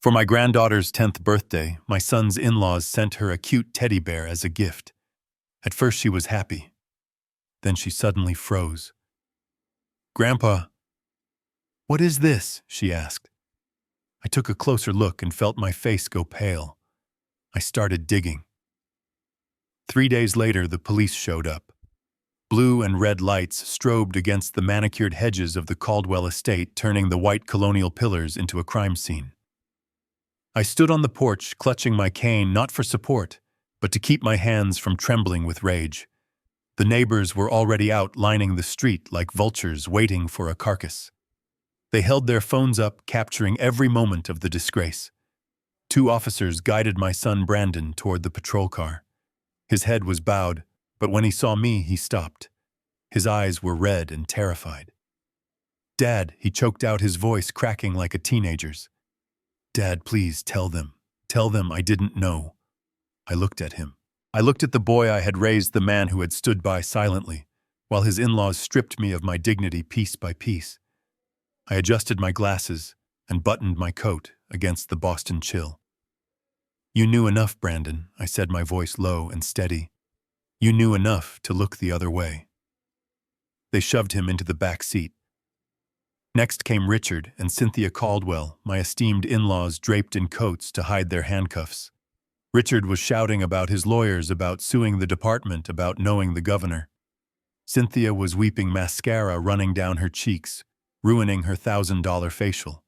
For my granddaughter's 10th birthday, my son's in-laws sent her a cute teddy bear as a gift. At first she was happy. Then she suddenly froze. "Grandpa, what is this?" she asked. I took a closer look and felt my face go pale. I started digging. 3 days later, the police showed up. Blue and red lights strobed against the manicured hedges of the Caldwell estate, turning the white colonial pillars into a crime scene. I stood on the porch, clutching my cane not for support, but to keep my hands from trembling with rage. The neighbors were already out lining the street like vultures waiting for a carcass. They held their phones up, capturing every moment of the disgrace. 2 officers guided my son Brandon toward the patrol car. His head was bowed, but when he saw me, he stopped. His eyes were red and terrified. "Dad," he choked out, his voice cracking like a teenager's. "Dad, please tell them. Tell them I didn't know." I looked at him. I looked at the boy I had raised, the man who had stood by silently, while his in-laws stripped me of my dignity piece by piece. I adjusted my glasses and buttoned my coat against the Boston chill. "You knew enough, Brandon," I said, my voice low and steady. "You knew enough to look the other way." They shoved him into the back seat. Next came Richard and Cynthia Caldwell, my esteemed in-laws draped in coats to hide their handcuffs. Richard was shouting about his lawyers, about suing the department, about knowing the governor. Cynthia was weeping, mascara running down her cheeks, ruining her $1,000 facial.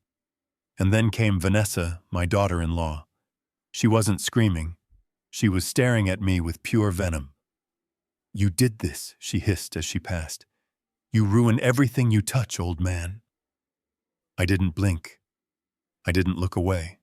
And then came Vanessa, my daughter-in-law. She wasn't screaming. She was staring at me with pure venom. "You did this," she hissed as she passed. "You ruin everything you touch, old man." I didn't blink. I didn't look away.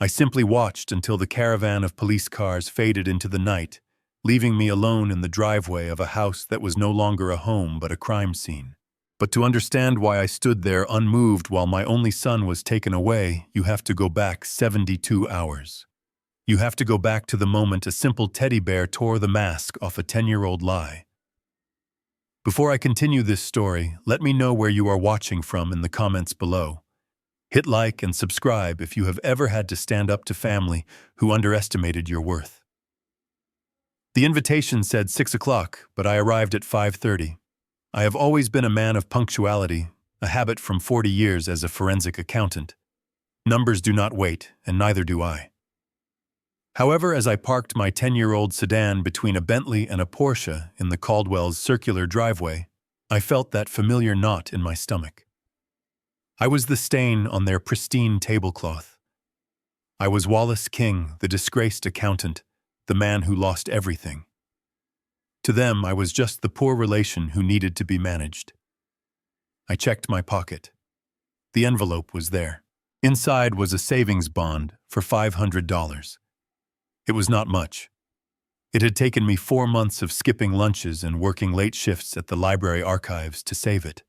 I simply watched until the caravan of police cars faded into the night, leaving me alone in the driveway of a house that was no longer a home but a crime scene. But to understand why I stood there unmoved while my only son was taken away, you have to go back 72 hours. You have to go back to the moment a simple teddy bear tore the mask off a 10-year-old lie. Before I continue this story, let me know where you are watching from in the comments below. Hit like and subscribe if you have ever had to stand up to family who underestimated your worth. The invitation said 6 o'clock, but I arrived at 5:30. I have always been a man of punctuality, a habit from 40 years as a forensic accountant. Numbers do not wait, and neither do I. However, as I parked my 10-year-old sedan between a Bentley and a Porsche in the Caldwell's circular driveway, I felt that familiar knot in my stomach. I was the stain on their pristine tablecloth. I was Wallace King, the disgraced accountant, the man who lost everything. To them, I was just the poor relation who needed to be managed. I checked my pocket. The envelope was there. Inside was a savings bond for $500. It was not much. It had taken me 4 months of skipping lunches and working late shifts at the library archives to save it.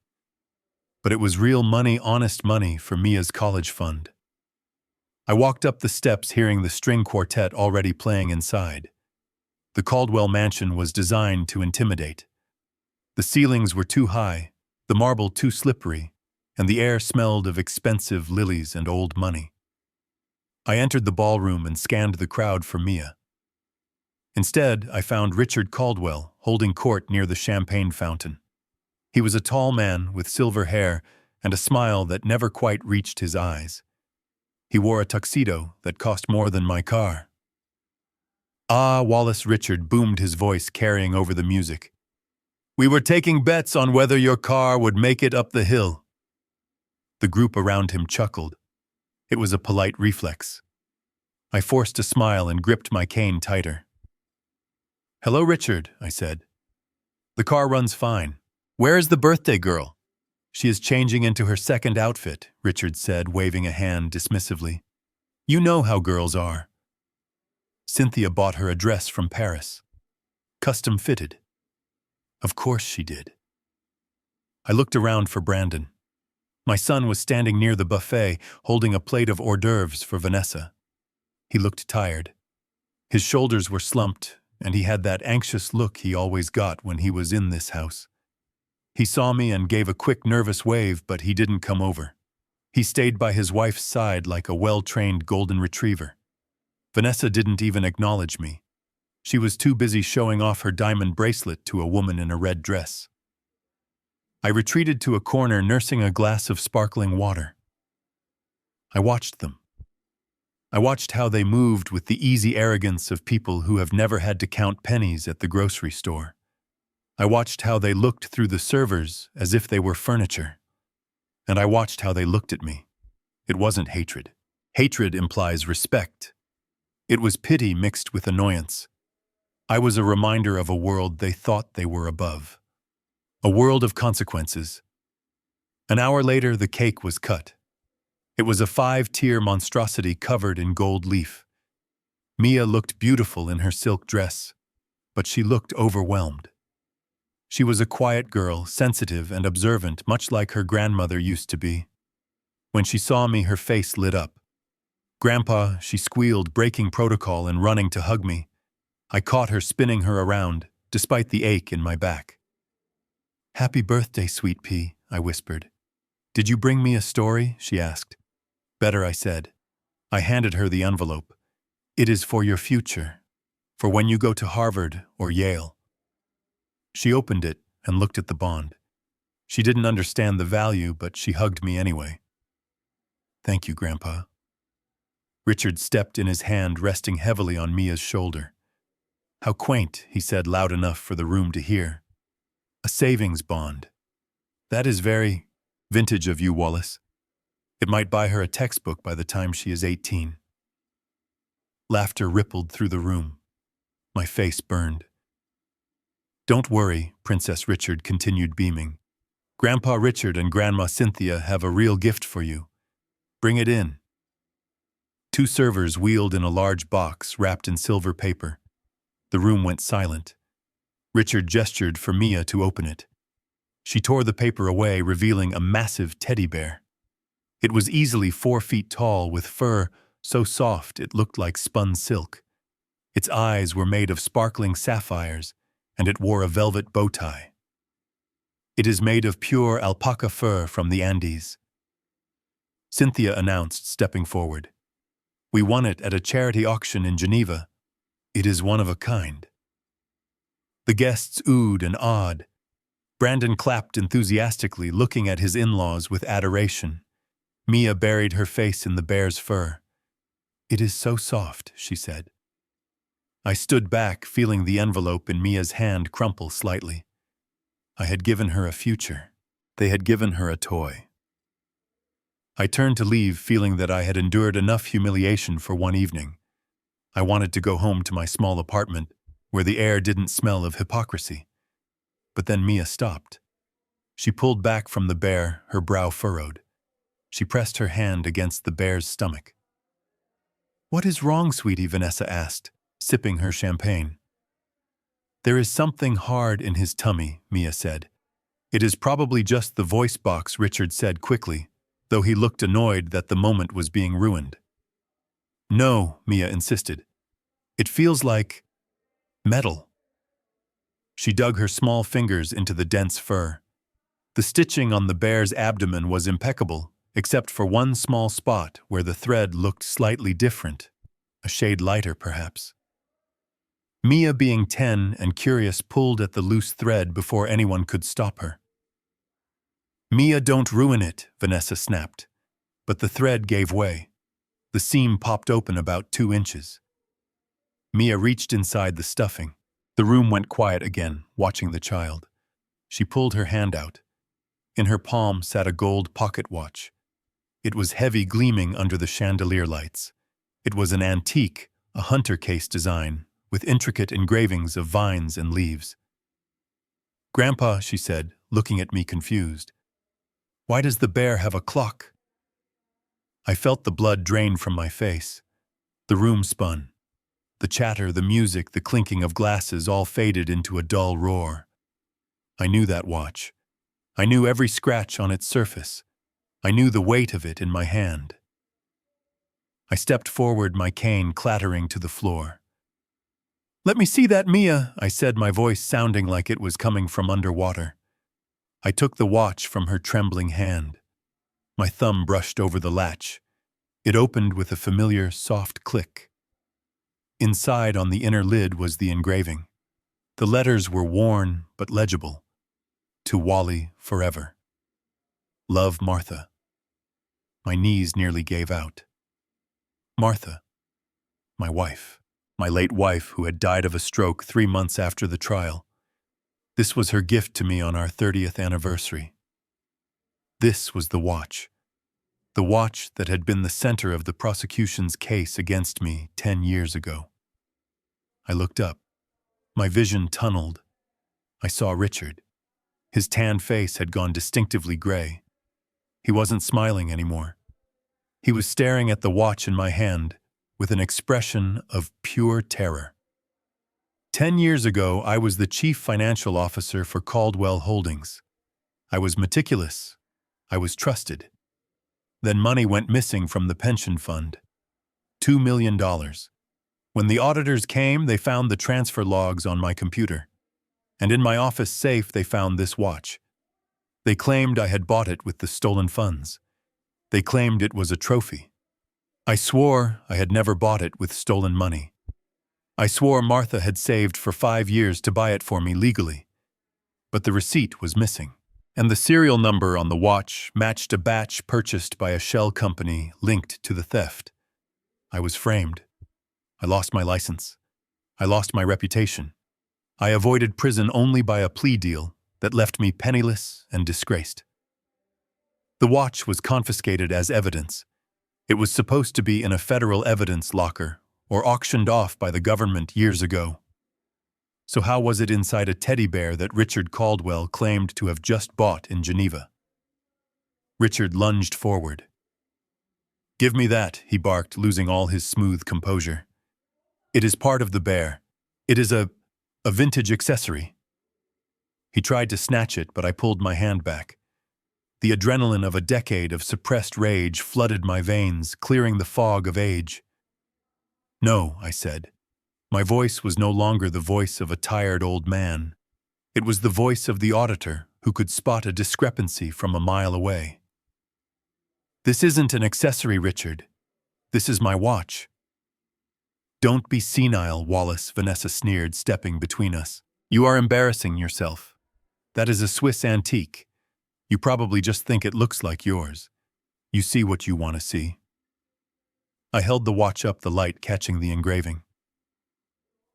But it was real money, honest money for Mia's college fund. I walked up the steps hearing the string quartet already playing inside. The Caldwell mansion was designed to intimidate. The ceilings were too high, the marble too slippery, and the air smelled of expensive lilies and old money. I entered the ballroom and scanned the crowd for Mia. Instead, I found Richard Caldwell holding court near the champagne fountain. He was a tall man with silver hair and a smile that never quite reached his eyes. He wore a tuxedo that cost more than my car. "Ah, Wallace," Richard boomed, his voice carrying over the music. "We were taking bets on whether your car would make it up the hill." The group around him chuckled. It was a polite reflex. I forced a smile and gripped my cane tighter. "Hello, Richard," I said. "The car runs fine. Where is the birthday girl?" "She is changing into her second outfit," Richard said, waving a hand dismissively. "You know how girls are." Cynthia bought her a dress from Paris. Custom fitted. Of course she did. I looked around for Brandon. My son was standing near the buffet, holding a plate of hors d'oeuvres for Vanessa. He looked tired. His shoulders were slumped, and he had that anxious look he always got when he was in this house. He saw me and gave a quick, nervous wave, but he didn't come over. He stayed by his wife's side like a well-trained golden retriever. Vanessa didn't even acknowledge me. She was too busy showing off her diamond bracelet to a woman in a red dress. I retreated to a corner nursing a glass of sparkling water. I watched them. I watched how they moved with the easy arrogance of people who have never had to count pennies at the grocery store. I watched how they looked through the servers as if they were furniture. And I watched how they looked at me. It wasn't hatred. Hatred implies respect. It was pity mixed with annoyance. I was a reminder of a world they thought they were above. A world of consequences. An hour later, the cake was cut. It was a 5-tier monstrosity covered in gold leaf. Mia looked beautiful in her silk dress, but she looked overwhelmed. She was a quiet girl, sensitive and observant, much like her grandmother used to be. When she saw me, her face lit up. "Grandpa," she squealed, breaking protocol and running to hug me. I caught her, spinning her around, despite the ache in my back. "Happy birthday, sweet pea," I whispered. "Did you bring me a story?" she asked. "Better," I said. I handed her the envelope. "It is for your future, for when you go to Harvard or Yale." She opened it and looked at the bond. She didn't understand the value, but she hugged me anyway. "Thank you, Grandpa." Richard stepped in, his hand resting heavily on Mia's shoulder. "How quaint," he said loud enough for the room to hear. "A savings bond. That is very vintage of you, Wallace. It might buy her a textbook by the time she is 18. Laughter rippled through the room. My face burned. "Don't worry," Princess Richard continued, beaming. "Grandpa Richard and Grandma Cynthia have a real gift for you. Bring it in." 2 servers wheeled in a large box wrapped in silver paper. The room went silent. Richard gestured for Mia to open it. She tore the paper away, revealing a massive teddy bear. It was easily 4 feet tall, with fur so soft it looked like spun silk. Its eyes were made of sparkling sapphires, and it wore a velvet bow tie. "It is made of pure alpaca fur from the Andes," Cynthia announced, stepping forward. "We won it at a charity auction in Geneva. It is one of a kind." The guests oohed and awed. Brandon clapped enthusiastically, looking at his in-laws with adoration. Mia buried her face in the bear's fur. "It is so soft," she said. I stood back, feeling the envelope in Mia's hand crumple slightly. I had given her a future. They had given her a toy. I turned to leave, feeling that I had endured enough humiliation for one evening. I wanted to go home to my small apartment, where the air didn't smell of hypocrisy. But then Mia stopped. She pulled back from the bear, her brow furrowed. She pressed her hand against the bear's stomach. "What is wrong, sweetie?" Vanessa asked, sipping her champagne. "There is something hard in his tummy," Mia said. "It is probably just the voice box," Richard said quickly, though he looked annoyed that the moment was being ruined. "No," Mia insisted. "It feels like metal." She dug her small fingers into the dense fur. The stitching on the bear's abdomen was impeccable, except for one small spot where the thread looked slightly different, a shade lighter perhaps. Mia, being 10 and curious, pulled at the loose thread before anyone could stop her. "Mia, don't ruin it," Vanessa snapped. But the thread gave way. The seam popped open about 2 inches. Mia reached inside the stuffing. The room went quiet again, watching the child. She pulled her hand out. In her palm sat a gold pocket watch. It was heavy, gleaming under the chandelier lights. It was an antique, a hunter case design, with intricate engravings of vines and leaves. "Grandpa," she said, looking at me confused, "why does the bear have a clock?" I felt the blood drain from my face. The room spun. The chatter, the music, the clinking of glasses all faded into a dull roar. I knew that watch. I knew every scratch on its surface. I knew the weight of it in my hand. I stepped forward, my cane clattering to the floor. "Let me see that, Mia," I said, my voice sounding like it was coming from underwater. I took the watch from her trembling hand. My thumb brushed over the latch. It opened with a familiar, soft click. Inside, on the inner lid, was the engraving. The letters were worn but legible. To Wally, forever. Love, Martha. My knees nearly gave out. Martha, my wife. My late wife, who had died of a stroke 3 months after the trial. This was her gift to me on our 30th anniversary. This was the watch that had been the center of the prosecution's case against me 10 years ago. I looked up. My vision tunneled. I saw Richard. His tanned face had gone distinctively gray. He wasn't smiling anymore. He was staring at the watch in my hand with an expression of pure terror. 10 years ago, I was the chief financial officer for Caldwell Holdings. I was meticulous. I was trusted. Then money went missing from the pension fund. $2 million. When the auditors came, they found the transfer logs on my computer. And in my office safe, they found this watch. They claimed I had bought it with the stolen funds. They claimed it was a trophy. I swore I had never bought it with stolen money. I swore Martha had saved for 5 years to buy it for me legally. But the receipt was missing, and the serial number on the watch matched a batch purchased by a shell company linked to the theft. I was framed. I lost my license. I lost my reputation. I avoided prison only by a plea deal that left me penniless and disgraced. The watch was confiscated as evidence. It was supposed to be in a federal evidence locker or auctioned off by the government years ago. So how was it inside a teddy bear that Richard Caldwell claimed to have just bought in Geneva? Richard lunged forward. "Give me that," he barked, losing all his smooth composure. "It is part of the bear. It is a vintage accessory." He tried to snatch it, but I pulled my hand back. The adrenaline of a decade of suppressed rage flooded my veins, clearing the fog of age. "No," I said. My voice was no longer the voice of a tired old man. It was the voice of the auditor who could spot a discrepancy from a mile away. "This isn't an accessory, Richard. This is my watch." "Don't be senile, Wallace," Vanessa sneered, stepping between us. "You are embarrassing yourself. That is a Swiss antique. You probably just think it looks like yours. You see what you want to see." I held the watch up, the light catching the engraving.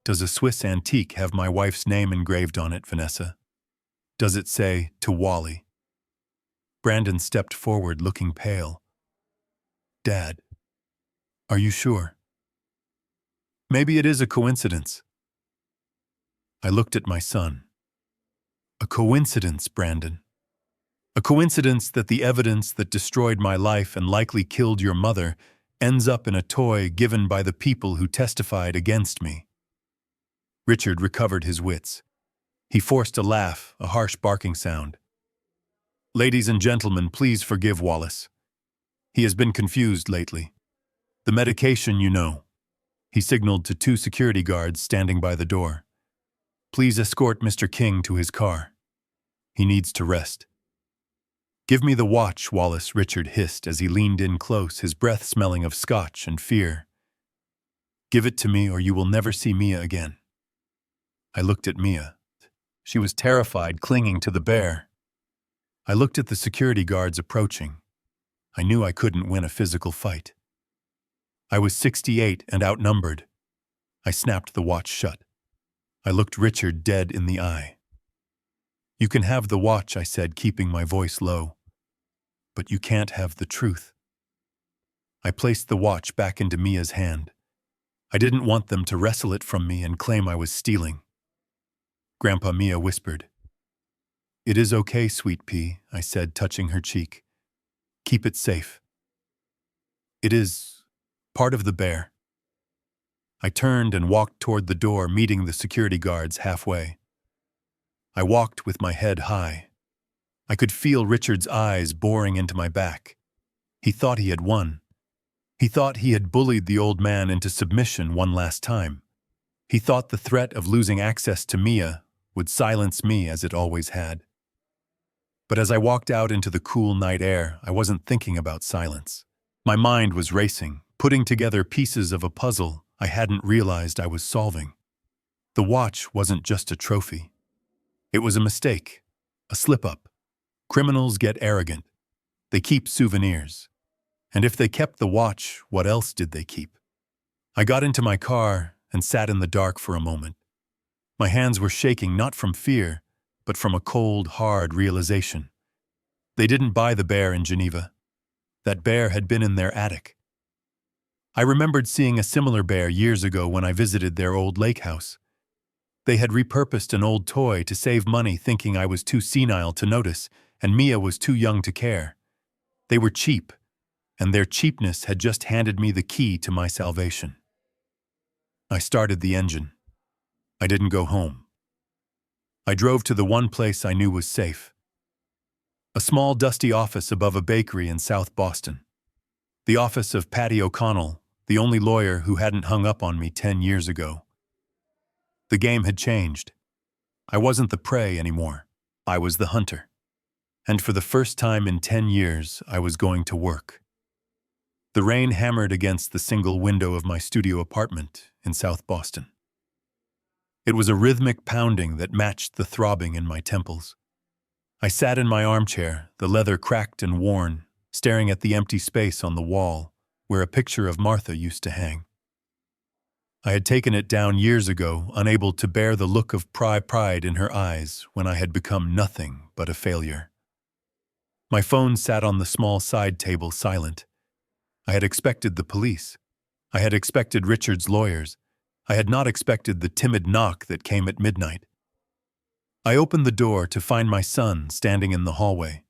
"Does a Swiss antique have my wife's name engraved on it, Vanessa? Does it say, 'To Wally'?" Brandon stepped forward, looking pale. "Dad, are you sure? Maybe it is a coincidence." I looked at my son. "A coincidence, Brandon. A coincidence that the evidence that destroyed my life and likely killed your mother ends up in a toy given by the people who testified against me." Richard recovered his wits. He forced a laugh, a harsh barking sound. "Ladies and gentlemen, please forgive Wallace. He has been confused lately. The medication, you know." He signaled to 2 security guards standing by the door. "Please escort Mr. King to his car. He needs to rest." "Give me the watch, Wallace," Richard hissed as he leaned in close, his breath smelling of scotch and fear. "Give it to me or you will never see Mia again." I looked at Mia. She was terrified, clinging to the bear. I looked at the security guards approaching. I knew I couldn't win a physical fight. I was 68 and outnumbered. I snapped the watch shut. I looked Richard dead in the eye. "You can have the watch," I said, keeping my voice low. "But you can't have the truth." I placed the watch back into Mia's hand. I didn't want them to wrestle it from me and claim I was stealing. Grandpa, Mia whispered. "It is okay, sweet pea," I said, touching her cheek. "Keep it safe. It is part of the bear." I turned and walked toward the door, meeting the security guards halfway. I walked with my head high. I could feel Richard's eyes boring into my back. He thought he had won. He thought he had bullied the old man into submission one last time. He thought the threat of losing access to Mia would silence me as it always had. But as I walked out into the cool night air, I wasn't thinking about silence. My mind was racing, putting together pieces of a puzzle I hadn't realized I was solving. The watch wasn't just a trophy. It was a mistake, a slip-up. Criminals get arrogant. They keep souvenirs. And if they kept the watch, what else did they keep? I got into my car and sat in the dark for a moment. My hands were shaking not from fear, but from a cold, hard realization. They didn't buy the bear in Geneva. That bear had been in their attic. I remembered seeing a similar bear years ago when I visited their old lake house. They had repurposed an old toy to save money, thinking I was too senile to notice, and Mia was too young to care. They were cheap, and their cheapness had just handed me the key to my salvation. I started the engine. I didn't go home. I drove to the one place I knew was safe. A small, dusty office above a bakery in South Boston. The office of Patty O'Connell, the only lawyer who hadn't hung up on me 10 years ago. The game had changed. I wasn't the prey anymore. I was the hunter. And for the first time in 10 years, I was going to work. The rain hammered against the single window of my studio apartment in South Boston. It was a rhythmic pounding that matched the throbbing in my temples. I sat in my armchair, the leather cracked and worn, staring at the empty space on the wall where a picture of Martha used to hang. I had taken it down years ago, unable to bear the look of pride in her eyes when I had become nothing but a failure. My phone sat on the small side table silent. I had expected the police. I had expected Richard's lawyers. I had not expected the timid knock that came at midnight. I opened the door to find my son standing in the hallway.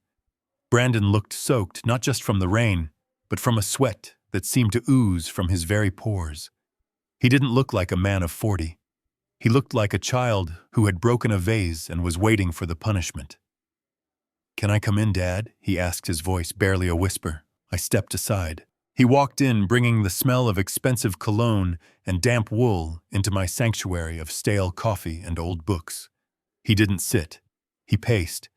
Brandon looked soaked not just from the rain, but from a sweat that seemed to ooze from his very pores. He didn't look like a man of 40. He looked like a child who had broken a vase and was waiting for the punishment. "Can I come in, Dad?" he asked, his voice barely a whisper. I stepped aside. He walked in, bringing the smell of expensive cologne and damp wool into my sanctuary of stale coffee and old books. He didn't sit. He paced.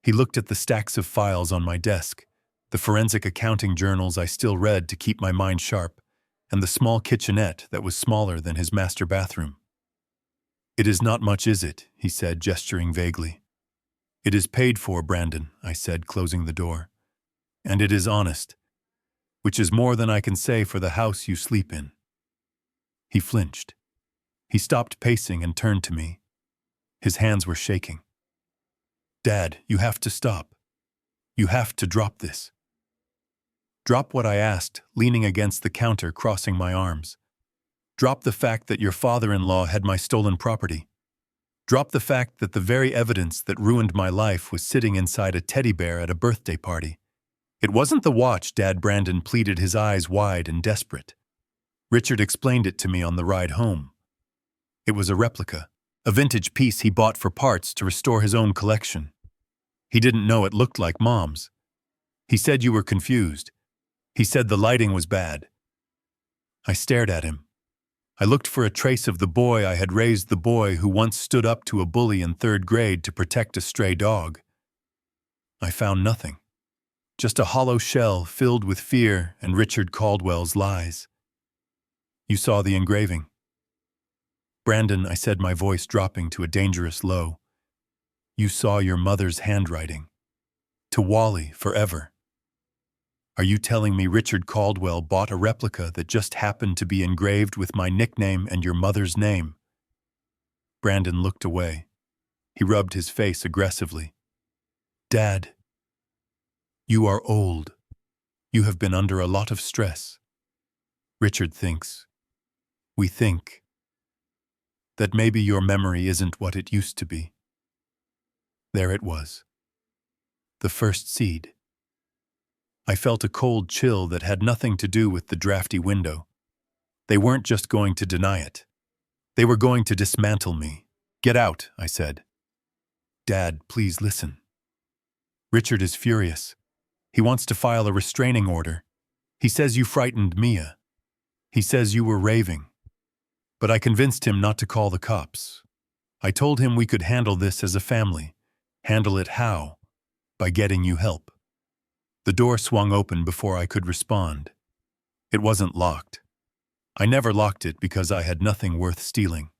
He looked at the stacks of files on my desk, the forensic accounting journals I still read to keep my mind sharp, and the small kitchenette that was smaller than his master bathroom. "It is not much, is it?" he said, gesturing vaguely. "It is paid for, Brandon," I said, closing the door. "And it is honest, which is more than I can say for the house you sleep in." He flinched. He stopped pacing and turned to me. His hands were shaking. "Dad, you have to stop. You have to drop this." "Drop what?" I asked, leaning against the counter, crossing my arms. "Drop the fact that your father-in-law had my stolen property. Drop the fact that the very evidence that ruined my life was sitting inside a teddy bear at a birthday party. It wasn't the watch, Dad," Brandon pleaded, his eyes wide and desperate. "Richard explained it to me on the ride home. It was a replica, a vintage piece he bought for parts to restore his own collection. He didn't know it looked like Mom's. He said you were confused. He said the lighting was bad." I stared at him. I looked for a trace of the boy I had raised, the boy who once stood up to a bully in 3rd grade to protect a stray dog. I found nothing. Just a hollow shell filled with fear and Richard Caldwell's lies. "You saw the engraving." "Brandon," I said, my voice dropping to a dangerous low, "you saw your mother's handwriting. To Wally, forever. Are you telling me Richard Caldwell bought a replica that just happened to be engraved with my nickname and your mother's name?" Brandon looked away. He rubbed his face aggressively. "Dad, you are old. You have been under a lot of stress. Richard thinks, we think, that maybe your memory isn't what it used to be." There it was. The first seed. I felt a cold chill that had nothing to do with the drafty window. They weren't just going to deny it. They were going to dismantle me. "Get out," I said. "Dad, please listen. Richard is furious. He wants to file a restraining order. He says you frightened Mia. He says you were raving. But I convinced him not to call the cops. I told him we could handle this as a family. Handle it how? by getting you help. The door swung open before I could respond. It wasn't locked. I never locked it because I had nothing worth stealing.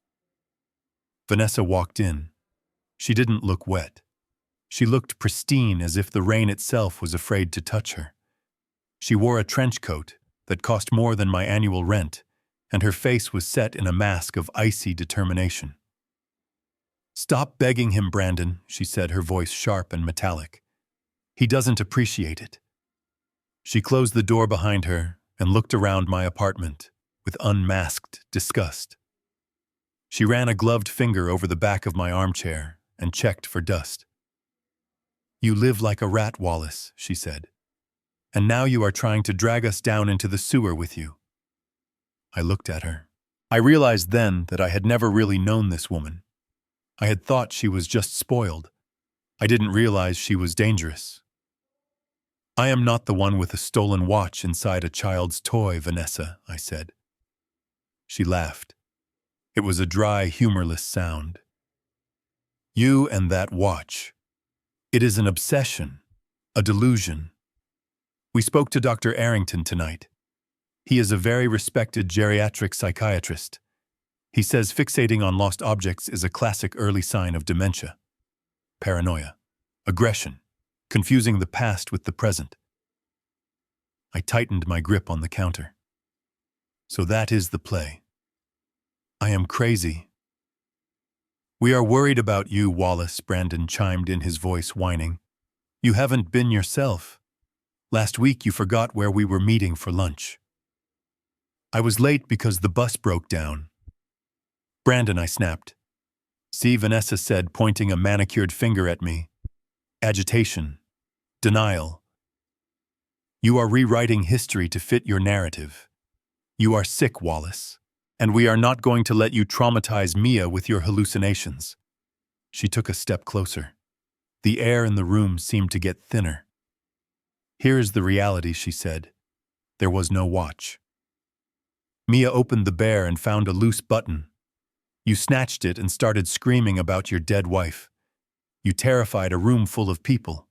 Vanessa walked in. She didn't look wet. She looked pristine, as if the rain itself was afraid to touch her. She wore a trench coat that cost more than my annual rent, and her face was set in a mask of icy determination. "Stop begging him, Brandon," she said, her voice sharp and metallic. "He doesn't appreciate it." She closed the door behind her and looked around my apartment with unmasked disgust. She ran a gloved finger over the back of my armchair and checked for dust. "You live like a rat, Wallace," she said. "And now you are trying to drag us down into the sewer with you." I looked at her. I realized then that I had never really known this woman. I had thought she was just spoiled. I didn't realize she was dangerous. "I am not the one with a stolen watch inside a child's toy, Vanessa," I said. She laughed. It was a dry, humorless sound. "You and that watch. It is an obsession, a delusion. We spoke to Dr. Arrington tonight. He is a very respected geriatric psychiatrist. He says fixating on lost objects is a classic early sign of dementia. Paranoia, aggression, confusing the past with the present." I tightened my grip on the counter. "So that is the play. I am crazy." "We are worried about you, Wallace," Brandon chimed in, his voice whining. "You haven't been yourself. Last week you forgot where we were meeting for lunch." "I was late because the bus broke down." "Brandon," I snapped. "See," Vanessa said, pointing a manicured finger at me. "Agitation. Denial. You are rewriting history to fit your narrative. You are sick, Wallace, and we are not going to let you traumatize Mia with your hallucinations." She took a step closer. The air in the room seemed to get thinner. "Here is the reality," she said. There was no watch. Mia opened the bear and found a loose button. You snatched it and started screaming about your dead wife. You terrified a room full of people.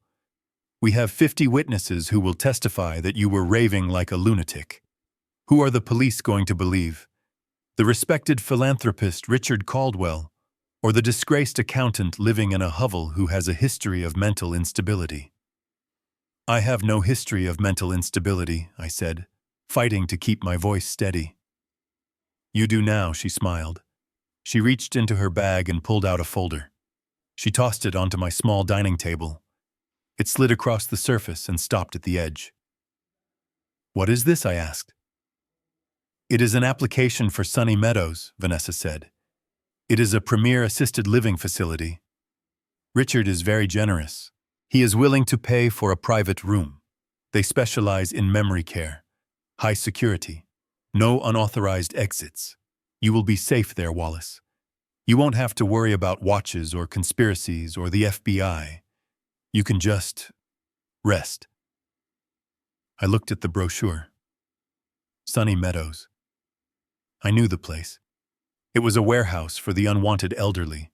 We have 50 witnesses who will testify that you were raving like a lunatic. Who are the police going to believe? The respected philanthropist Richard Caldwell, or the disgraced accountant living in a hovel who has a history of mental instability? "I have no history of mental instability," I said, fighting to keep my voice steady. "You do now," she smiled. She reached into her bag and pulled out a folder. She tossed it onto my small dining table. It slid across the surface and stopped at the edge. "What is this?" I asked. "It is an application for Sunny Meadows," Vanessa said. "It is a premier assisted living facility. Richard is very generous. He is willing to pay for a private room. They specialize in memory care. High security. No unauthorized exits. You will be safe there, Wallace. You won't have to worry about watches or conspiracies or the FBI. You can just rest." I looked at the brochure. Sunny Meadows. I knew the place. It was a warehouse for the unwanted elderly,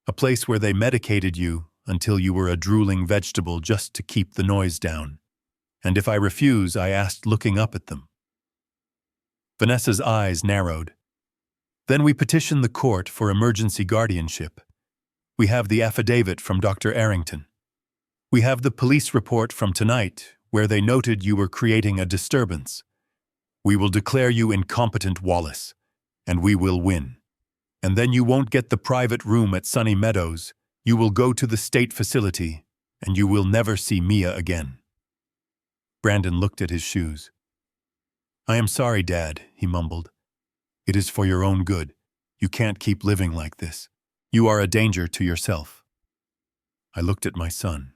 a place where they medicated you until you were a drooling vegetable just to keep the noise down. And if I refuse, I asked, looking up at them. Vanessa's eyes narrowed. "Then we petition the court for emergency guardianship. We have the affidavit from Dr. Arrington. We have the police report from tonight, where they noted you were creating a disturbance. We will declare you incompetent, Wallace, and we will win. And then you won't get the private room at Sunny Meadows. You will go to the state facility, and you will never see Mia again." Brandon looked at his shoes. "I am sorry, Dad," he mumbled. "It is for your own good. You can't keep living like this. You are a danger to yourself." I looked at my son.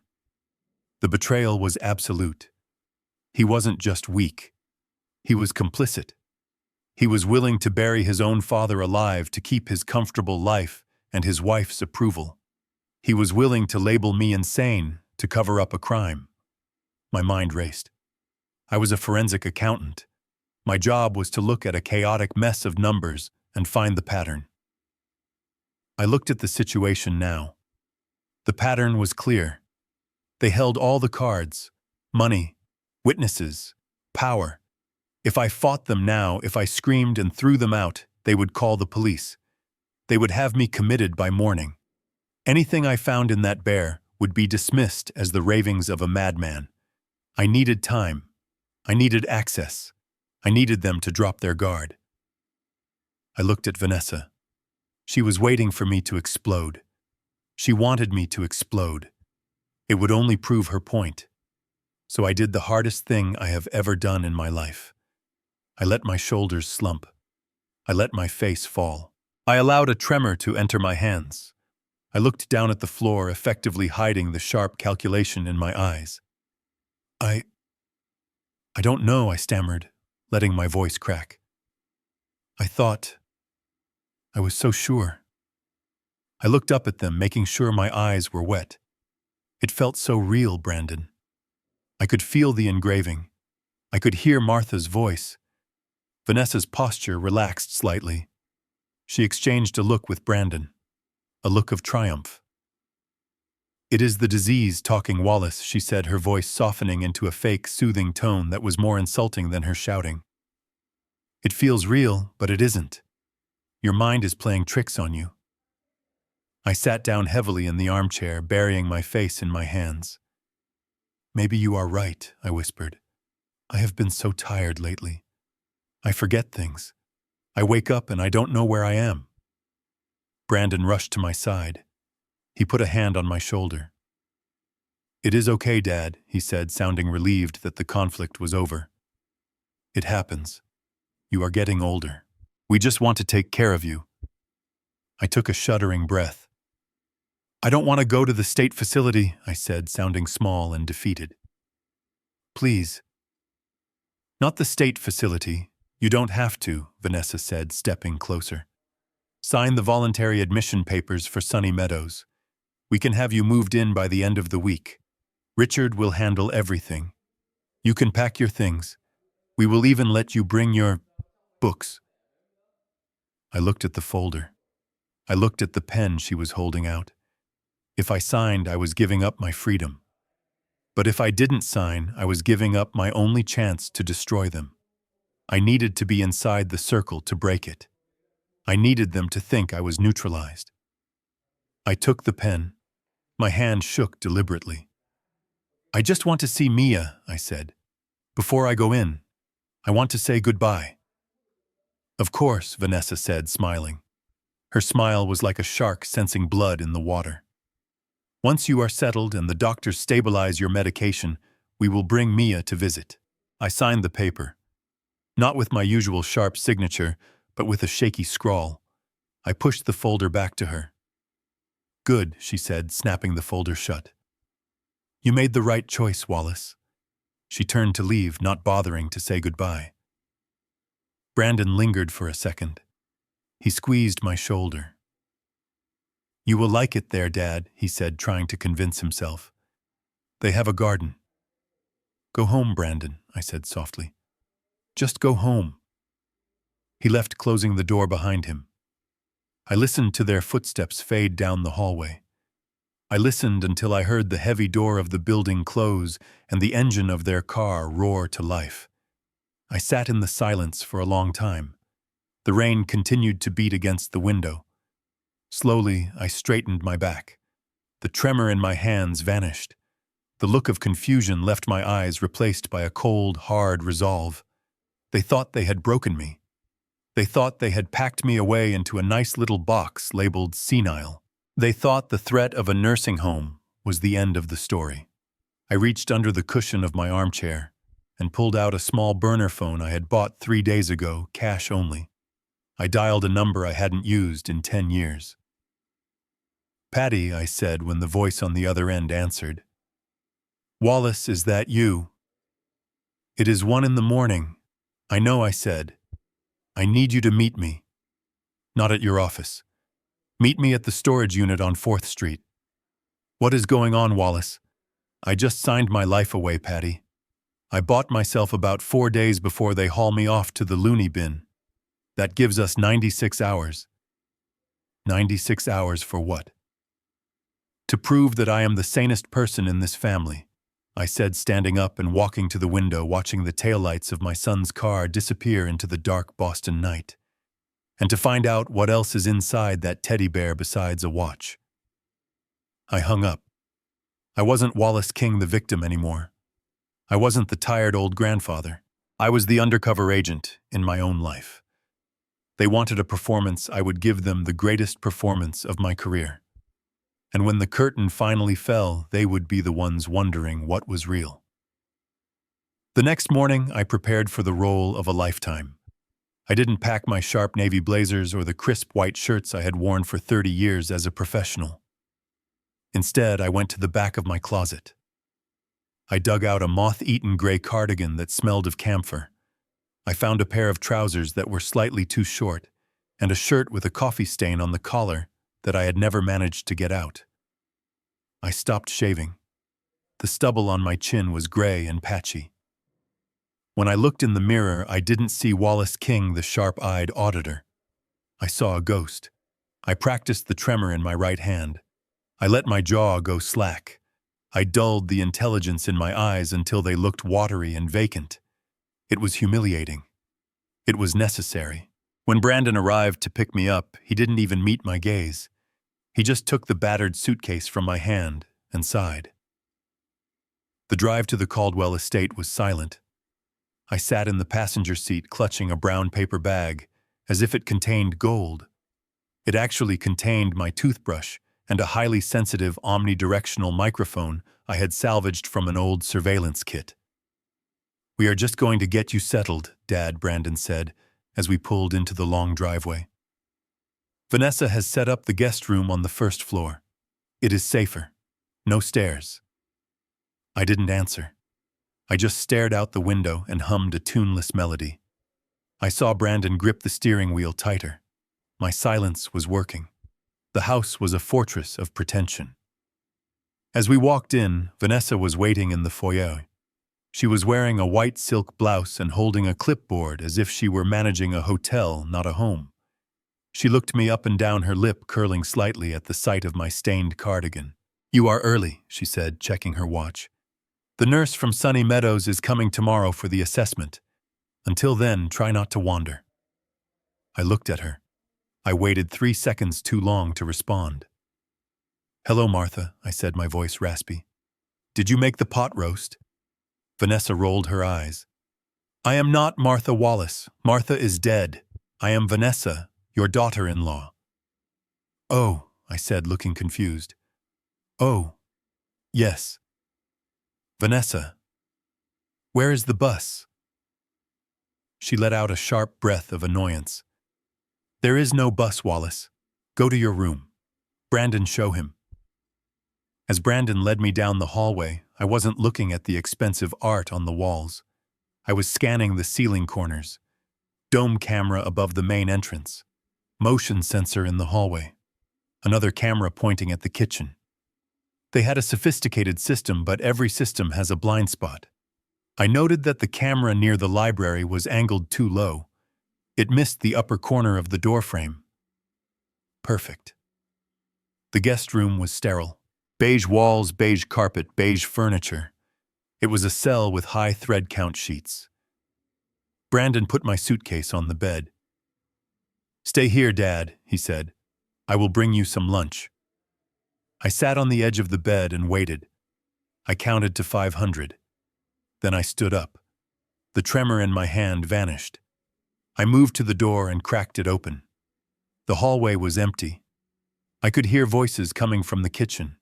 The betrayal was absolute. He wasn't just weak. He was complicit. He was willing to bury his own father alive to keep his comfortable life and his wife's approval. He was willing to label me insane to cover up a crime. My mind raced. I was a forensic accountant. My job was to look at a chaotic mess of numbers and find the pattern. I looked at the situation now. The pattern was clear. They held all the cards, money, witnesses, power. If I fought them now, if I screamed and threw them out, they would call the police. They would have me committed by morning. Anything I found in that bear would be dismissed as the ravings of a madman. I needed time. I needed access. I needed them to drop their guard. I looked at Vanessa. She was waiting for me to explode. She wanted me to explode. It would only prove her point. So I did the hardest thing I have ever done in my life. I let my shoulders slump. I let my face fall. I allowed a tremor to enter my hands. I looked down at the floor, effectively hiding the sharp calculation in my eyes. I don't know, I stammered, letting my voice crack. I was so sure. I looked up at them, making sure my eyes were wet. It felt so real, Brandon. I could feel the engraving. I could hear Martha's voice. Vanessa's posture relaxed slightly. She exchanged a look with Brandon, a look of triumph. "It is the disease talking, Wallace," she said, her voice softening into a fake, soothing tone that was more insulting than her shouting. "It feels real, but it isn't. Your mind is playing tricks on you." I sat down heavily in the armchair, burying my face in my hands. "Maybe you are right," I whispered. "I have been so tired lately. I forget things. I wake up and I don't know where I am." Brandon rushed to my side. He put a hand on my shoulder. "It is okay, Dad," he said, sounding relieved that the conflict was over. "It happens. You are getting older. We just want to take care of you." I took a shuddering breath. "I don't want to go to the state facility," I said, sounding small and defeated. "Please." "Not the state facility. You don't have to," Vanessa said, stepping closer. "Sign the voluntary admission papers for Sunny Meadows. We can have you moved in by the end of the week. Richard will handle everything. You can pack your things. We will even let you bring your books." I looked at the folder. I looked at the pen she was holding out. If I signed, I was giving up my freedom. But if I didn't sign, I was giving up my only chance to destroy them. I needed to be inside the circle to break it. I needed them to think I was neutralized. I took the pen. My hand shook deliberately. "I just want to see Mia," I said. "Before I go in, I want to say goodbye." "Of course," Vanessa said, smiling. Her smile was like a shark sensing blood in the water. "Once you are settled and the doctors stabilize your medication, we will bring Mia to visit." I signed the paper. Not with my usual sharp signature, but with a shaky scrawl. I pushed the folder back to her. "Good," she said, snapping the folder shut. "You made the right choice, Wallace." She turned to leave, not bothering to say goodbye. Brandon lingered for a second. He squeezed my shoulder. "You will like it there, Dad," he said, trying to convince himself. "They have a garden." "Go home, Brandon," I said softly. "Just go home." He left, closing the door behind him. I listened to their footsteps fade down the hallway. I listened until I heard the heavy door of the building close and the engine of their car roar to life. I sat in the silence for a long time. The rain continued to beat against the window. Slowly, I straightened my back. The tremor in my hands vanished. The look of confusion left my eyes, replaced by a cold, hard resolve. They thought they had broken me. They thought they had packed me away into a nice little box labeled senile. They thought the threat of a nursing home was the end of the story. I reached under the cushion of my armchair and pulled out a small burner phone I had bought 3 days ago, cash only. I dialed a number I hadn't used in 10 years. "Patty," I said when the voice on the other end answered. "Wallace, is that you?" "It is 1 a.m. "I know," I said. "I need you to meet me." "Not at your office. Meet me at the storage unit on 4th Street. "What is going on, Wallace?" "I just signed my life away, Patty. I bought myself about 4 days before they haul me off to the loony bin. That gives us 96 hours. 96 hours for what?" To prove that I am the sanest person in this family, I said, standing up and walking to the window, watching the taillights of my son's car disappear into the dark Boston night. And to find out what else is inside that teddy bear besides a watch. I hung up. I wasn't Wallace King, the victim, anymore. I wasn't the tired old grandfather. I was the undercover agent in my own life. They wanted a performance. I would give them the greatest performance of my career. And when the curtain finally fell, they would be the ones wondering what was real. The next morning, I prepared for the role of a lifetime. I didn't pack my sharp navy blazers or the crisp white shirts I had worn for 30 years as a professional. Instead, I went to the back of my closet. I dug out a moth-eaten gray cardigan that smelled of camphor. I found a pair of trousers that were slightly too short and a shirt with a coffee stain on the collar that I had never managed to get out. I stopped shaving. The stubble on my chin was gray and patchy. When I looked in the mirror, I didn't see Wallace King, the sharp-eyed auditor. I saw a ghost. I practiced the tremor in my right hand. I let my jaw go slack. I dulled the intelligence in my eyes until they looked watery and vacant. It was humiliating. It was necessary. When Brandon arrived to pick me up, he didn't even meet my gaze. He just took the battered suitcase from my hand and sighed. The drive to the Caldwell estate was silent. I sat in the passenger seat clutching a brown paper bag, as if it contained gold. It actually contained my toothbrush and a highly sensitive omnidirectional microphone I had salvaged from an old surveillance kit. "We are just going to get you settled, Dad," Brandon said, as we pulled into the long driveway. "Vanessa has set up the guest room on the first floor. It is safer. No stairs." I didn't answer. I just stared out the window and hummed a tuneless melody. I saw Brandon grip the steering wheel tighter. My silence was working. The house was a fortress of pretension. As we walked in, Vanessa was waiting in the foyer. She was wearing a white silk blouse and holding a clipboard as if she were managing a hotel, not a home. She looked me up and down, her lip curling slightly at the sight of my stained cardigan. "You are early," she said, checking her watch. "The nurse from Sunny Meadows is coming tomorrow for the assessment. Until then, try not to wander." I looked at her. I waited 3 seconds too long to respond. "Hello, Martha," I said, my voice raspy. "Did you make the pot roast?" Vanessa rolled her eyes. "I am not Martha Wallace. Martha is dead. I am Vanessa, your daughter-in-law." "Oh," I said, looking confused. "Oh, yes. Vanessa, where is the bus?" She let out a sharp breath of annoyance. "There is no bus, Wallace. Go to your room. Brandon, show him." As Brandon led me down the hallway, I wasn't looking at the expensive art on the walls. I was scanning the ceiling corners. Dome camera above the main entrance. Motion sensor in the hallway. Another camera pointing at the kitchen. They had a sophisticated system, but every system has a blind spot. I noted that the camera near the library was angled too low. It missed the upper corner of the doorframe. Perfect. The guest room was sterile. Beige walls, beige carpet, beige furniture. It was a cell with high thread count sheets. Brandon put my suitcase on the bed. "Stay here, Dad," he said. "I will bring you some lunch." I sat on the edge of the bed and waited. I counted to 500. Then I stood up. The tremor in my hand vanished. I moved to the door and cracked it open. The hallway was empty. I could hear voices coming from the kitchen.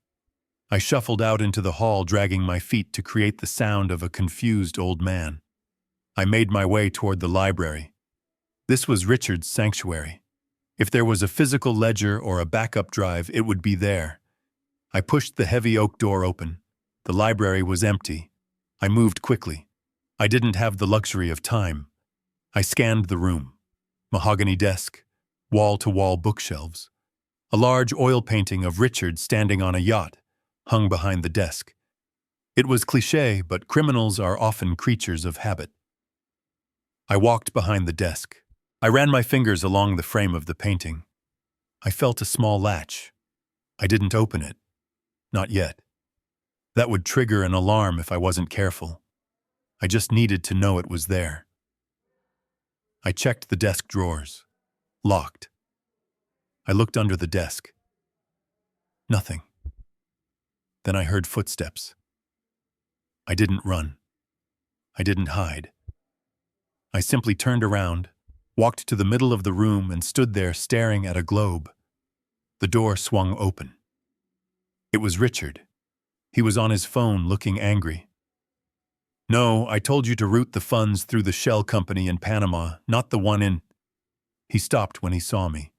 I shuffled out into the hall, dragging my feet to create the sound of a confused old man. I made my way toward the library. This was Richard's sanctuary. If there was a physical ledger or a backup drive, it would be there. I pushed the heavy oak door open. The library was empty. I moved quickly. I didn't have the luxury of time. I scanned the room. Mahogany desk, wall-to-wall bookshelves. A large oil painting of Richard standing on a yacht hung behind the desk. It was cliché, but criminals are often creatures of habit. I walked behind the desk. I ran my fingers along the frame of the painting. I felt a small latch. I didn't open it. Not yet. That would trigger an alarm if I wasn't careful. I just needed to know it was there. I checked the desk drawers. Locked. I looked under the desk. Nothing. Then I heard footsteps. I didn't run. I didn't hide. I simply turned around, walked to the middle of the room, and stood there staring at a globe. The door swung open. It was Richard. He was on his phone, looking angry. "No, I told you to route the funds through the shell company in Panama, not the one in—" He stopped when he saw me.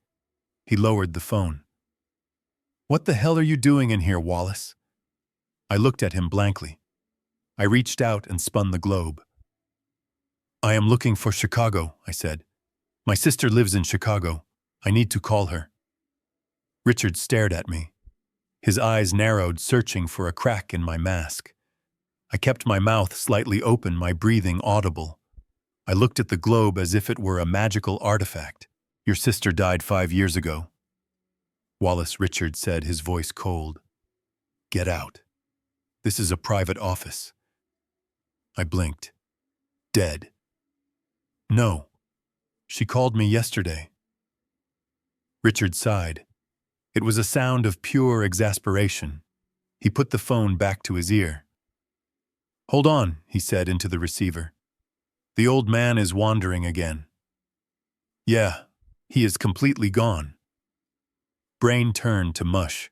He lowered the phone. "What the hell are you doing in here, Wallace?" I looked at him blankly. I reached out and spun the globe. "I am looking for Chicago," I said. "My sister lives in Chicago. I need to call her." Richard stared at me. His eyes narrowed, searching for a crack in my mask. I kept my mouth slightly open, my breathing audible. I looked at the globe as if it were a magical artifact. "Your sister died 5 years ago." "Wallace," Richard said, his voice cold. "Get out. This is a private office." I blinked. "Dead." "No. She called me yesterday." Richard sighed. It was a sound of pure exasperation. He put the phone back to his ear. "Hold on," he said into the receiver. "The old man is wandering again." "Yeah, he is completely gone." Brain turned to mush.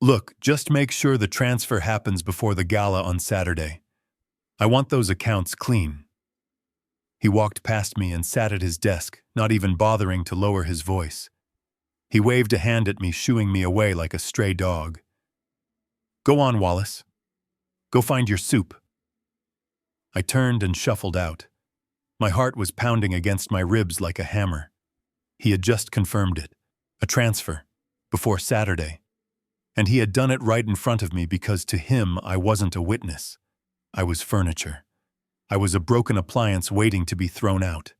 "Look, just make sure the transfer happens before the gala on Saturday. I want those accounts clean." He walked past me and sat at his desk, not even bothering to lower his voice. He waved a hand at me, shooing me away like a stray dog. "Go on, Wallace. Go find your soup." I turned and shuffled out. My heart was pounding against my ribs like a hammer. He had just confirmed it. A transfer. Before Saturday. And he had done it right in front of me because to him I wasn't a witness. I was furniture. I was a broken appliance waiting to be thrown out.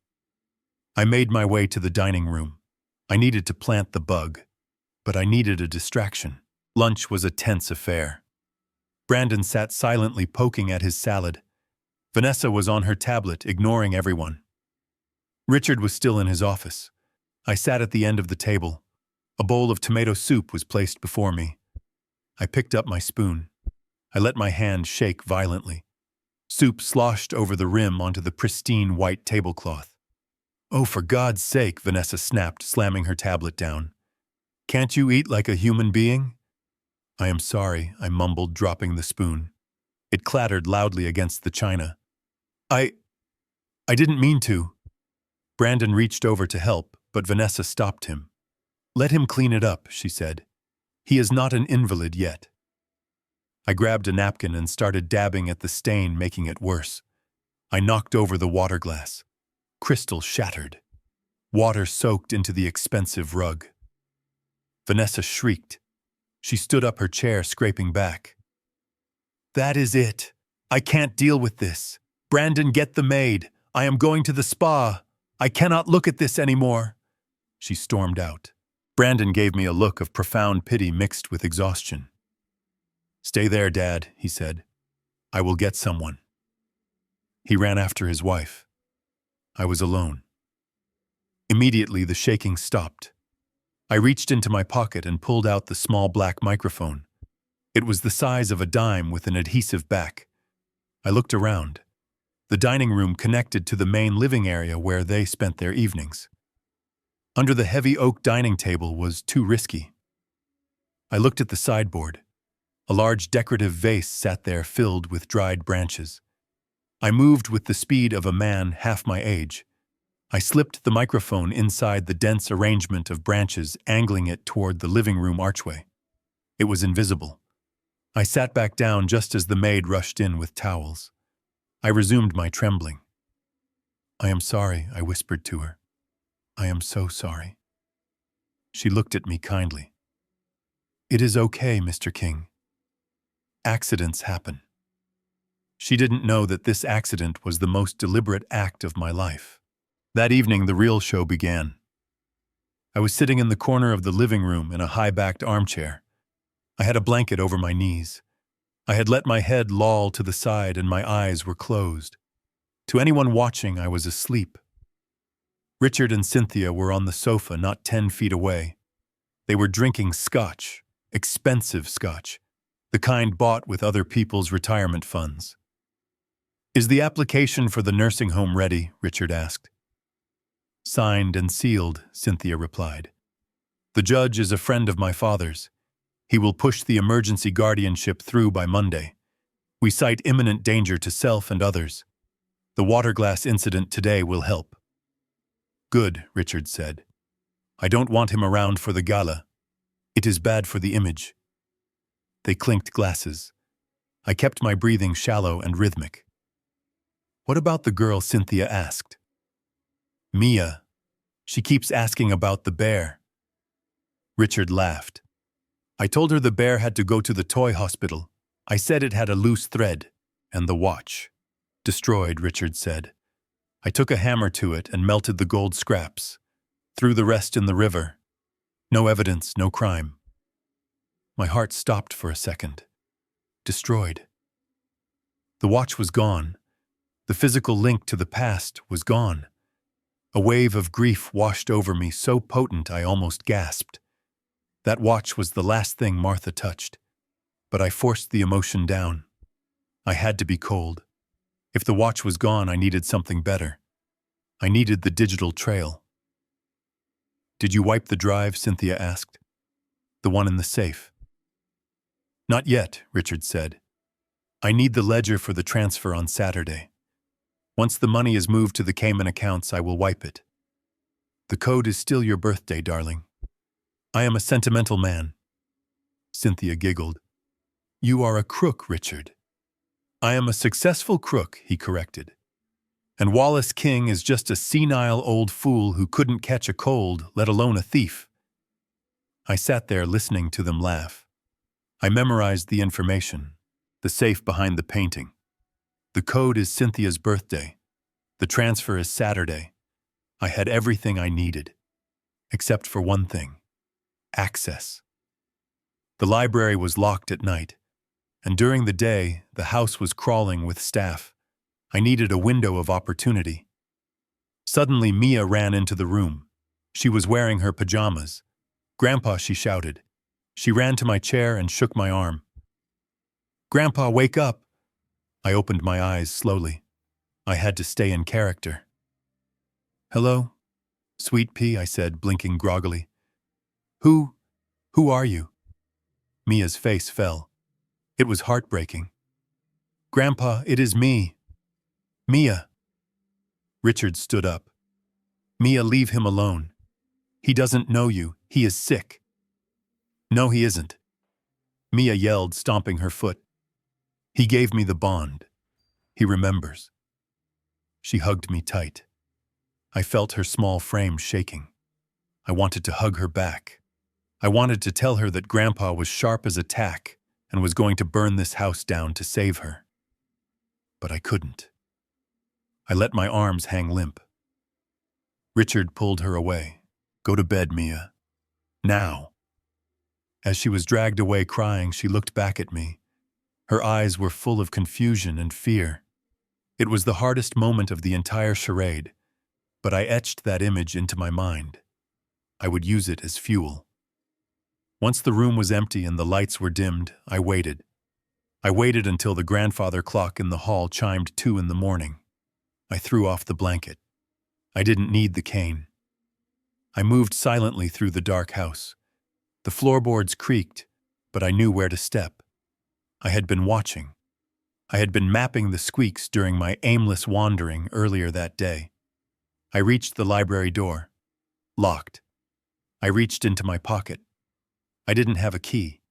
I made my way to the dining room. I needed to plant the bug. But I needed a distraction. Lunch was a tense affair. Brandon sat silently poking at his salad. Vanessa was on her tablet, ignoring everyone. Richard was still in his office. I sat at the end of the table. A bowl of tomato soup was placed before me. I picked up my spoon. I let my hand shake violently. Soup sloshed over the rim onto the pristine white tablecloth. "Oh, for God's sake," Vanessa snapped, slamming her tablet down. "Can't you eat like a human being?" "I am sorry," I mumbled, dropping the spoon. It clattered loudly against the china. I didn't mean to." Brandon reached over to help, but Vanessa stopped him. "Let him clean it up," she said. "He is not an invalid yet." I grabbed a napkin and started dabbing at the stain, making it worse. I knocked over the water glass. Crystal shattered. Water soaked into the expensive rug. Vanessa shrieked. She stood up, her chair scraping back. "That is it. I can't deal with this. Brandon, get the maid. I am going to the spa. I cannot look at this anymore." She stormed out. Brandon gave me a look of profound pity mixed with exhaustion. "Stay there, Dad," he said. "I will get someone." He ran after his wife. I was alone. Immediately, the shaking stopped. I reached into my pocket and pulled out the small black microphone. It was the size of a dime with an adhesive back. I looked around. The dining room connected to the main living area where they spent their evenings. Under the heavy oak dining table was too risky. I looked at the sideboard. A large decorative vase sat there filled with dried branches. I moved with the speed of a man half my age. I slipped the microphone inside the dense arrangement of branches, angling it toward the living room archway. It was invisible. I sat back down just as the maid rushed in with towels. I resumed my trembling. "I am sorry," I whispered to her. "I am so sorry." She looked at me kindly. "It is okay, Mr. King. Accidents happen." She didn't know that this accident was the most deliberate act of my life. That evening, the real show began. I was sitting in the corner of the living room in a high-backed armchair. I had a blanket over my knees. I had let my head loll to the side and my eyes were closed. To anyone watching, I was asleep. Richard and Cynthia were on the sofa not 10 feet away. They were drinking scotch, expensive scotch, the kind bought with other people's retirement funds. "Is the application for the nursing home ready?" Richard asked. "Signed and sealed," Cynthia replied. "The judge is a friend of my father's. He will push the emergency guardianship through by Monday. We cite imminent danger to self and others. The water glass incident today will help." "Good," Richard said. "I don't want him around for the gala. It is bad for the image." They clinked glasses. I kept my breathing shallow and rhythmic. "What about the girl?" Cynthia asked. "Mia. She keeps asking about the bear." Richard laughed. "I told her the bear had to go to the toy hospital. I said it had a loose thread. And the watch." "Destroyed," Richard said. "I took a hammer to it and melted the gold scraps. Threw the rest in the river. No evidence, no crime." My heart stopped for a second. Destroyed. The watch was gone. The physical link to the past was gone. A wave of grief washed over me, so potent I almost gasped. That watch was the last thing Martha touched. But I forced the emotion down. I had to be cold. If the watch was gone, I needed something better. I needed the digital trail. "Did you wipe the drive?" Cynthia asked. "The one in the safe." "Not yet," Richard said. "I need the ledger for the transfer on Saturday. Once the money is moved to the Cayman accounts, I will wipe it. The code is still your birthday, darling. I am a sentimental man." Cynthia giggled. "You are a crook, Richard." "I am a successful crook," he corrected. "And Wallace King is just a senile old fool who couldn't catch a cold, let alone a thief." I sat there listening to them laugh. I memorized the information, the safe behind the painting. The code is Cynthia's birthday. The transfer is Saturday. I had everything I needed. Except for one thing. Access. The library was locked at night, and during the day, the house was crawling with staff. I needed a window of opportunity. Suddenly, Mia ran into the room. She was wearing her pajamas. "Grandpa," she shouted. She ran to my chair and shook my arm. "Grandpa, wake up!" I opened my eyes slowly. I had to stay in character. "Hello, Sweet Pea," I said, blinking groggily. Who are you?" Mia's face fell. It was heartbreaking. "Grandpa, it is me. Mia." Richard stood up. "Mia, leave him alone. He doesn't know you. He is sick." "No, he isn't," Mia yelled, stomping her foot. "He gave me the bond. He remembers." She hugged me tight. I felt her small frame shaking. I wanted to hug her back. I wanted to tell her that Grandpa was sharp as a tack and was going to burn this house down to save her. But I couldn't. I let my arms hang limp. Richard pulled her away. "Go to bed, Mia. Now." As she was dragged away crying, she looked back at me. Her eyes were full of confusion and fear. It was the hardest moment of the entire charade, but I etched that image into my mind. I would use it as fuel. Once the room was empty and the lights were dimmed, I waited. I waited until the grandfather clock in the hall chimed 2 in the morning. I threw off the blanket. I didn't need the cane. I moved silently through the dark house. The floorboards creaked, but I knew where to step. I had been watching. I had been mapping the squeaks during my aimless wandering earlier that day. I reached the library door. Locked. I reached into my pocket. I didn't have a key,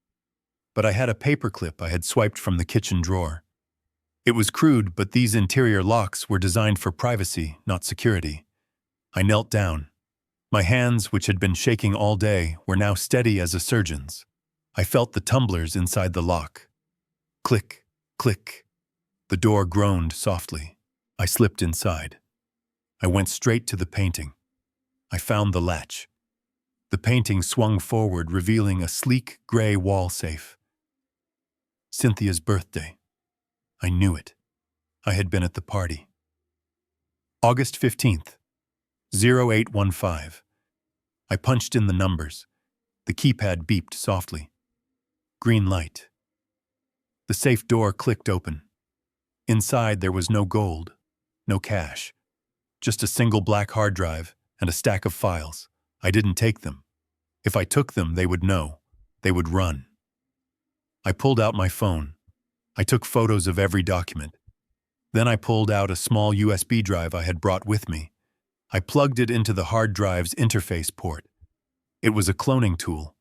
but I had a paperclip I had swiped from the kitchen drawer. It was crude, but these interior locks were designed for privacy, not security. I knelt down. My hands, which had been shaking all day, were now steady as a surgeon's. I felt the tumblers inside the lock. Click, click. The door groaned softly. I slipped inside. I went straight to the painting. I found the latch. The painting swung forward, revealing a sleek gray wall safe. Cynthia's birthday. I knew it. I had been at the party. August 15th, 0815. I punched in the numbers. The keypad beeped softly. Green light. The safe door clicked open. Inside there was no gold, no cash, just a single black hard drive and a stack of files. I didn't take them. If I took them, they would know. They would run. I pulled out my phone. I took photos of every document. Then I pulled out a small USB drive I had brought with me. I plugged it into the hard drive's interface port. It was a cloning tool.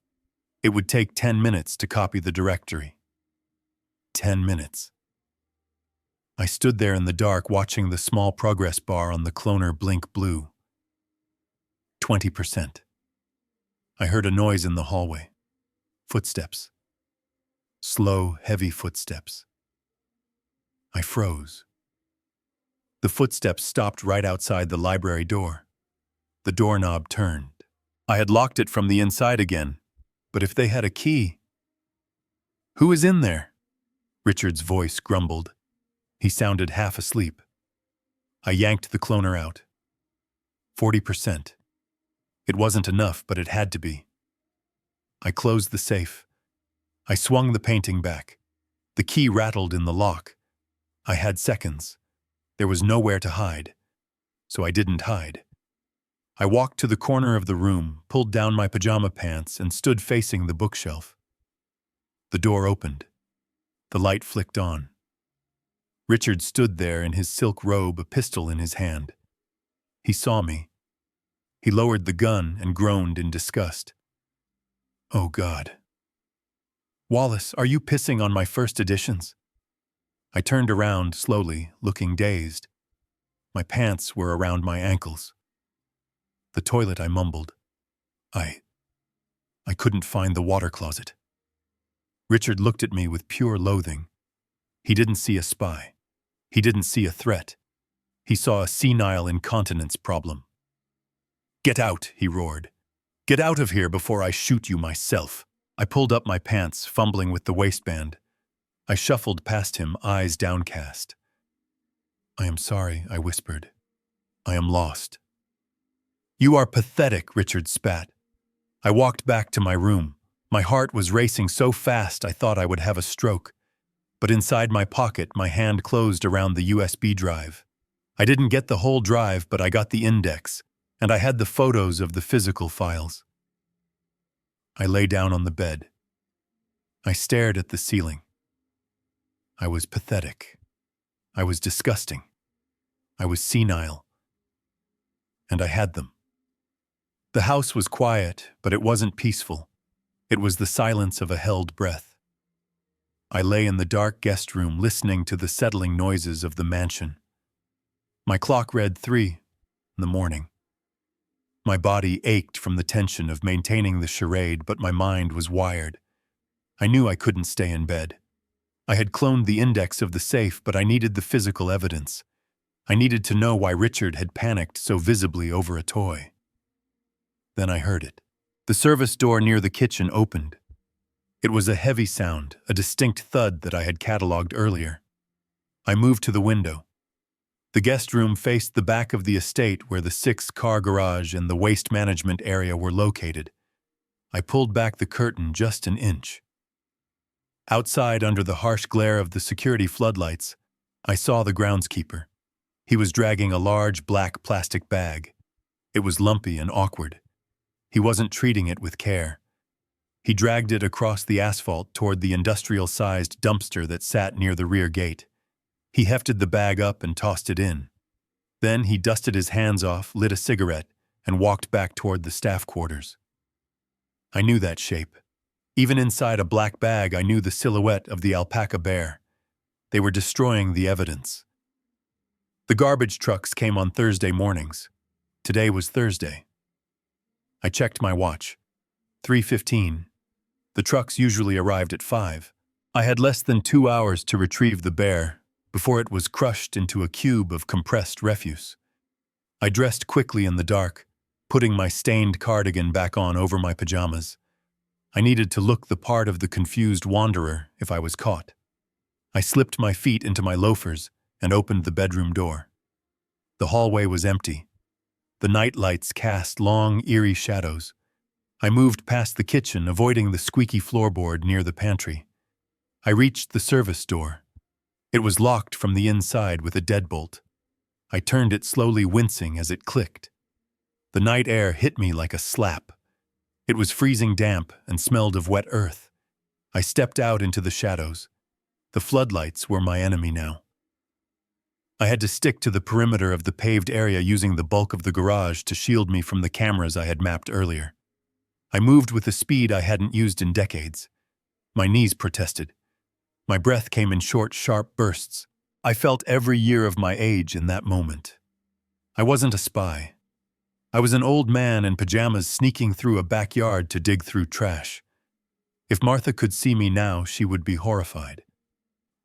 It would take 10 minutes to copy the directory. 10 minutes. I stood there in the dark watching the small progress bar on the cloner blink blue. 20%. I heard a noise in the hallway. Footsteps. Slow, heavy footsteps. I froze. The footsteps stopped right outside the library door. The doorknob turned. I had locked it from the inside again, but if they had a key... Who is in there? Richard's voice grumbled. He sounded half asleep. I yanked the cloner out. 40%. It wasn't enough, but it had to be. I closed the safe. I swung the painting back. The key rattled in the lock. I had seconds. There was nowhere to hide, so I didn't hide. I walked to the corner of the room, pulled down my pajama pants, and stood facing the bookshelf. The door opened. The light flicked on. Richard stood there in his silk robe, a pistol in his hand. He saw me. He lowered the gun and groaned in disgust. Oh, God. Wallace, are you pissing on my first editions? I turned around slowly, looking dazed. My pants were around my ankles. The toilet, I mumbled. I couldn't find the water closet. Richard looked at me with pure loathing. He didn't see a spy. He didn't see a threat. He saw a senile incontinence problem. Get out, he roared. Get out of here before I shoot you myself. I pulled up my pants, fumbling with the waistband. I shuffled past him, eyes downcast. I am sorry, I whispered. I am lost. You are pathetic, Richard spat. I walked back to my room. My heart was racing so fast I thought I would have a stroke. But inside my pocket, my hand closed around the USB drive. I didn't get the whole drive, but I got the index, and I had the photos of the physical files. I lay down on the bed. I stared at the ceiling. I was pathetic. I was disgusting. I was senile. And I had them. The house was quiet, but it wasn't peaceful. It was the silence of a held breath. I lay in the dark guest room listening to the settling noises of the mansion. My clock read 3 in the morning. My body ached from the tension of maintaining the charade, but my mind was wired. I knew I couldn't stay in bed. I had cloned the index of the safe, but I needed the physical evidence. I needed to know why Richard had panicked so visibly over a toy. Then I heard it. The service door near the kitchen opened. It was a heavy sound, a distinct thud that I had catalogued earlier. I moved to the window. The guest room faced the back of the estate where the 6-car garage and the waste management area were located. I pulled back the curtain just an inch. Outside, under the harsh glare of the security floodlights, I saw the groundskeeper. He was dragging a large black plastic bag. It was lumpy and awkward. He wasn't treating it with care. He dragged it across the asphalt toward the industrial-sized dumpster that sat near the rear gate. He hefted the bag up and tossed it in. Then he dusted his hands off, lit a cigarette, and walked back toward the staff quarters. I knew that shape. Even inside a black bag, I knew the silhouette of the alpaca bear. They were destroying the evidence. The garbage trucks came on Thursday mornings. Today was Thursday. I checked my watch. 3:15. The trucks usually arrived at 5. I had less than 2 hours to retrieve the bear before it was crushed into a cube of compressed refuse. I dressed quickly in the dark, putting my stained cardigan back on over my pajamas. I needed to look the part of the confused wanderer if I was caught. I slipped my feet into my loafers and opened the bedroom door. The hallway was empty. The night lights cast long, eerie shadows. I moved past the kitchen, avoiding the squeaky floorboard near the pantry. I reached the service door. It was locked from the inside with a deadbolt. I turned it slowly, wincing as it clicked. The night air hit me like a slap. It was freezing damp and smelled of wet earth. I stepped out into the shadows. The floodlights were my enemy now. I had to stick to the perimeter of the paved area, using the bulk of the garage to shield me from the cameras I had mapped earlier. I moved with a speed I hadn't used in decades. My knees protested. My breath came in short, sharp bursts. I felt every year of my age in that moment. I wasn't a spy. I was an old man in pajamas sneaking through a backyard to dig through trash. If Martha could see me now, she would be horrified.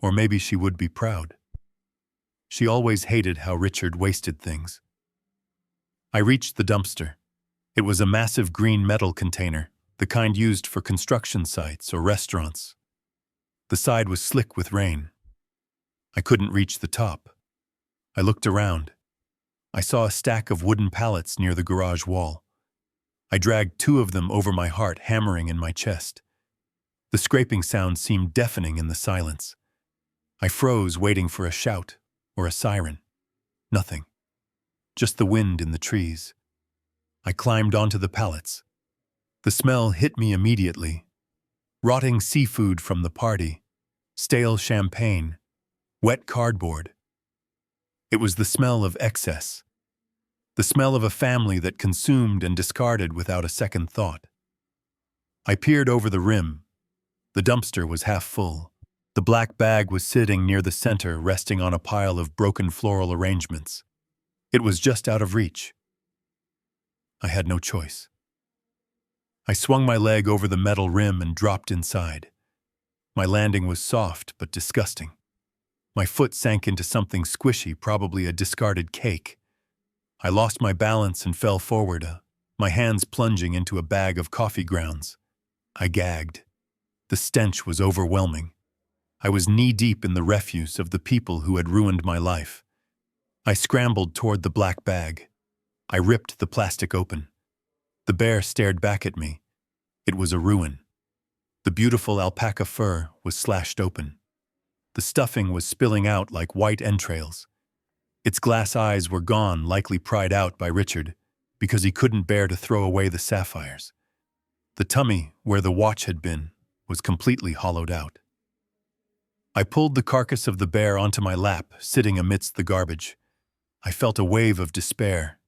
Or maybe she would be proud. She always hated how Richard wasted things. I reached the dumpster. It was a massive green metal container, the kind used for construction sites or restaurants. The side was slick with rain. I couldn't reach the top. I looked around. I saw a stack of wooden pallets near the garage wall. I dragged 2 of them over my heart, hammering in my chest. The scraping sound seemed deafening in the silence. I froze, waiting for a shout or a siren. Nothing. Just the wind in the trees. I climbed onto the pallets. The smell hit me immediately. Rotting seafood from the party, stale champagne, wet cardboard. It was the smell of excess. The smell of a family that consumed and discarded without a second thought. I peered over the rim. The dumpster was half full. The black bag was sitting near the center, resting on a pile of broken floral arrangements. It was just out of reach. I had no choice. I swung my leg over the metal rim and dropped inside. My landing was soft but disgusting. My foot sank into something squishy, probably a discarded cake. I lost my balance and fell forward, my hands plunging into a bag of coffee grounds. I gagged. The stench was overwhelming. I was knee-deep in the refuse of the people who had ruined my life. I scrambled toward the black bag. I ripped the plastic open. The bear stared back at me. It was a ruin. The beautiful alpaca fur was slashed open. The stuffing was spilling out like white entrails. Its glass eyes were gone, likely pried out by Richard, because he couldn't bear to throw away the sapphires. The tummy, where the watch had been, was completely hollowed out. I pulled the carcass of the bear onto my lap, sitting amidst the garbage. I felt a wave of despair.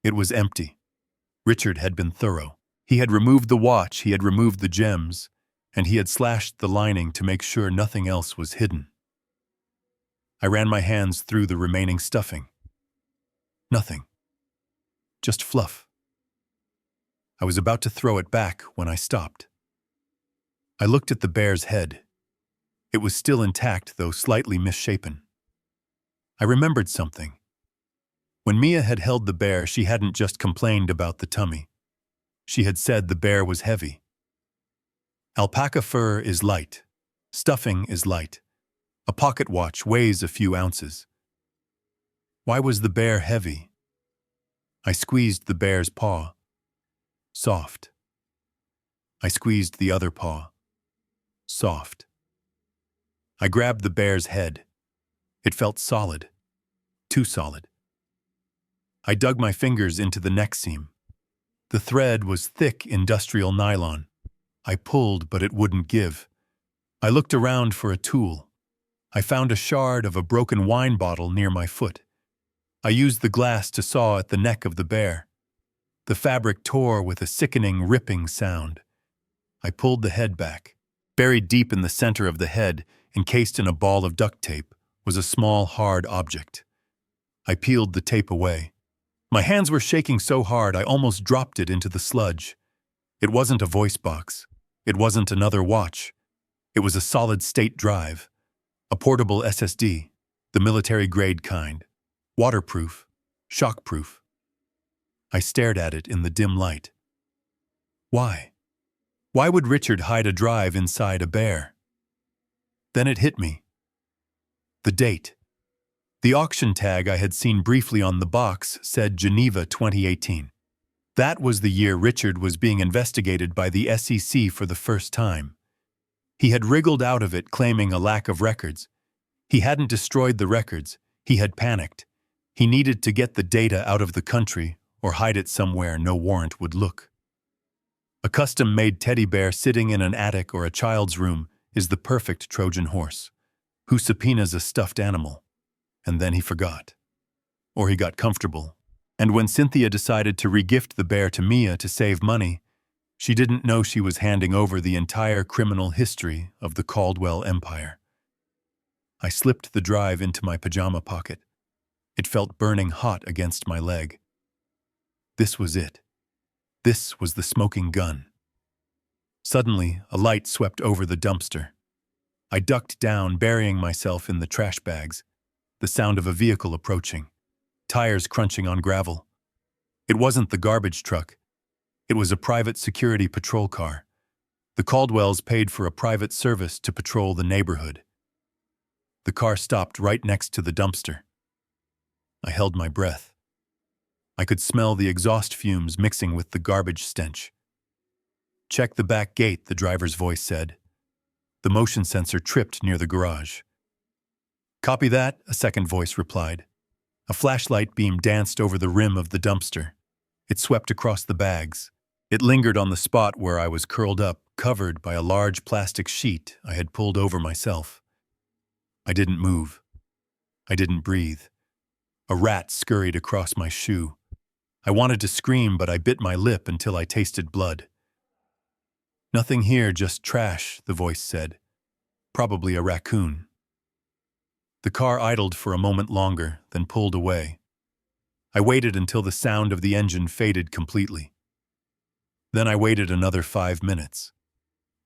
It was empty. Richard had been thorough. He had removed the watch, he had removed the gems, and he had slashed the lining to make sure nothing else was hidden. I ran my hands through the remaining stuffing. Nothing. Just fluff. I was about to throw it back when I stopped. I looked at the bear's head. It was still intact, though slightly misshapen. I remembered something. When Mia had held the bear, she hadn't just complained about the tummy. She had said the bear was heavy. Alpaca fur is light. Stuffing is light. A pocket watch weighs a few ounces. Why was the bear heavy? I squeezed the bear's paw. Soft. I squeezed the other paw. Soft. I grabbed the bear's head. It felt solid. Too solid. I dug my fingers into the neck seam. The thread was thick industrial nylon. I pulled, but it wouldn't give. I looked around for a tool. I found a shard of a broken wine bottle near my foot. I used the glass to saw at the neck of the bear. The fabric tore with a sickening, ripping sound. I pulled the head back. Buried deep in the center of the head, encased in a ball of duct tape, was a small, hard object. I peeled the tape away. My hands were shaking so hard I almost dropped it into the sludge. It wasn't a voice box. It wasn't another watch. It was a solid-state drive. A portable SSD, the military-grade kind. Waterproof. Shockproof. I stared at it in the dim light. Why? Why would Richard hide a drive inside a bear? Then it hit me. The date. The auction tag I had seen briefly on the box said Geneva 2018. That was the year Richard was being investigated by the SEC for the first time. He had wriggled out of it claiming a lack of records. He hadn't destroyed the records. He had panicked. He needed to get the data out of the country or hide it somewhere no warrant would look. A custom-made teddy bear sitting in an attic or a child's room is the perfect Trojan horse. Who subpoenas a stuffed animal? And then he forgot. Or he got comfortable. And when Cynthia decided to regift the bear to Mia to save money, she didn't know she was handing over the entire criminal history of the Caldwell Empire. I slipped the drive into my pajama pocket. It felt burning hot against my leg. This was it. This was the smoking gun. Suddenly, a light swept over the dumpster. I ducked down, burying myself in the trash bags. The sound of a vehicle approaching. Tires crunching on gravel. It wasn't the garbage truck. It was a private security patrol car. The Caldwells paid for a private service to patrol the neighborhood. The car stopped right next to the dumpster. I held my breath. I could smell the exhaust fumes mixing with the garbage stench. "Check the back gate," the driver's voice said. The motion sensor tripped near the garage. "Copy that," a second voice replied. A flashlight beam danced over the rim of the dumpster. It swept across the bags. It lingered on the spot where I was curled up, covered by a large plastic sheet I had pulled over myself. I didn't move. I didn't breathe. A rat scurried across my shoe. I wanted to scream, but I bit my lip until I tasted blood. "Nothing here, just trash," the voice said. "Probably a raccoon." The car idled for a moment longer, then pulled away. I waited until the sound of the engine faded completely. Then I waited another 5 minutes.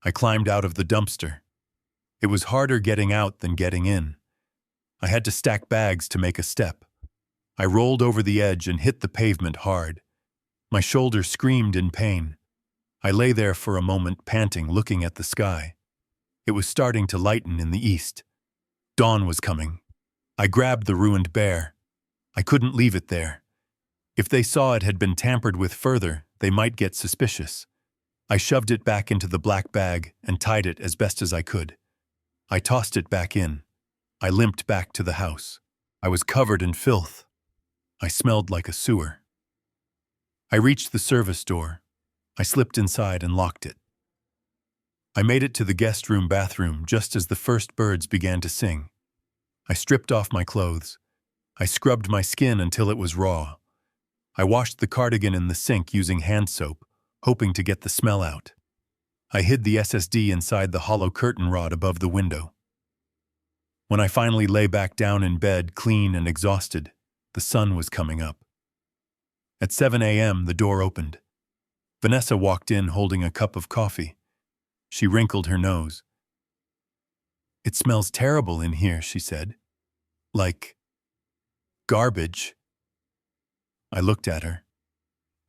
I climbed out of the dumpster. It was harder getting out than getting in. I had to stack bags to make a step. I rolled over the edge and hit the pavement hard. My shoulder screamed in pain. I lay there for a moment, panting, looking at the sky. It was starting to lighten in the east. Dawn was coming. I grabbed the ruined bear. I couldn't leave it there. If they saw it had been tampered with further, they might get suspicious. I shoved it back into the black bag and tied it as best as I could. I tossed it back in. I limped back to the house. I was covered in filth. I smelled like a sewer. I reached the service door. I slipped inside and locked it. I made it to the guest room bathroom just as the first birds began to sing. I stripped off my clothes. I scrubbed my skin until it was raw. I washed the cardigan in the sink using hand soap, hoping to get the smell out. I hid the SSD inside the hollow curtain rod above the window. When I finally lay back down in bed, clean and exhausted, the sun was coming up. At 7 a.m., the door opened. Vanessa walked in holding a cup of coffee. She wrinkled her nose. "It smells terrible in here," she said. "Like garbage." I looked at her.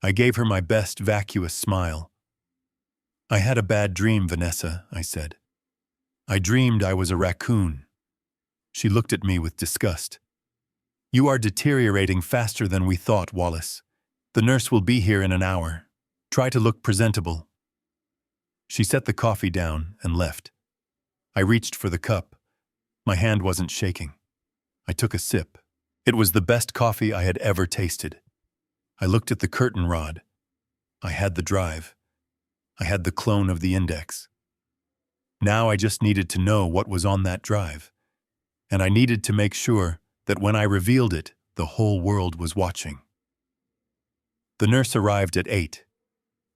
I gave her my best vacuous smile. "I had a bad dream, Vanessa," I said. "I dreamed I was a raccoon." She looked at me with disgust. "You are deteriorating faster than we thought, Wallace. The nurse will be here in an hour. Try to look presentable." She set the coffee down and left. I reached for the cup. My hand wasn't shaking. I took a sip. It was the best coffee I had ever tasted. I looked at the curtain rod. I had the drive. I had the clone of the index. Now I just needed to know what was on that drive. And I needed to make sure that when I revealed it, the whole world was watching. The nurse arrived at 8.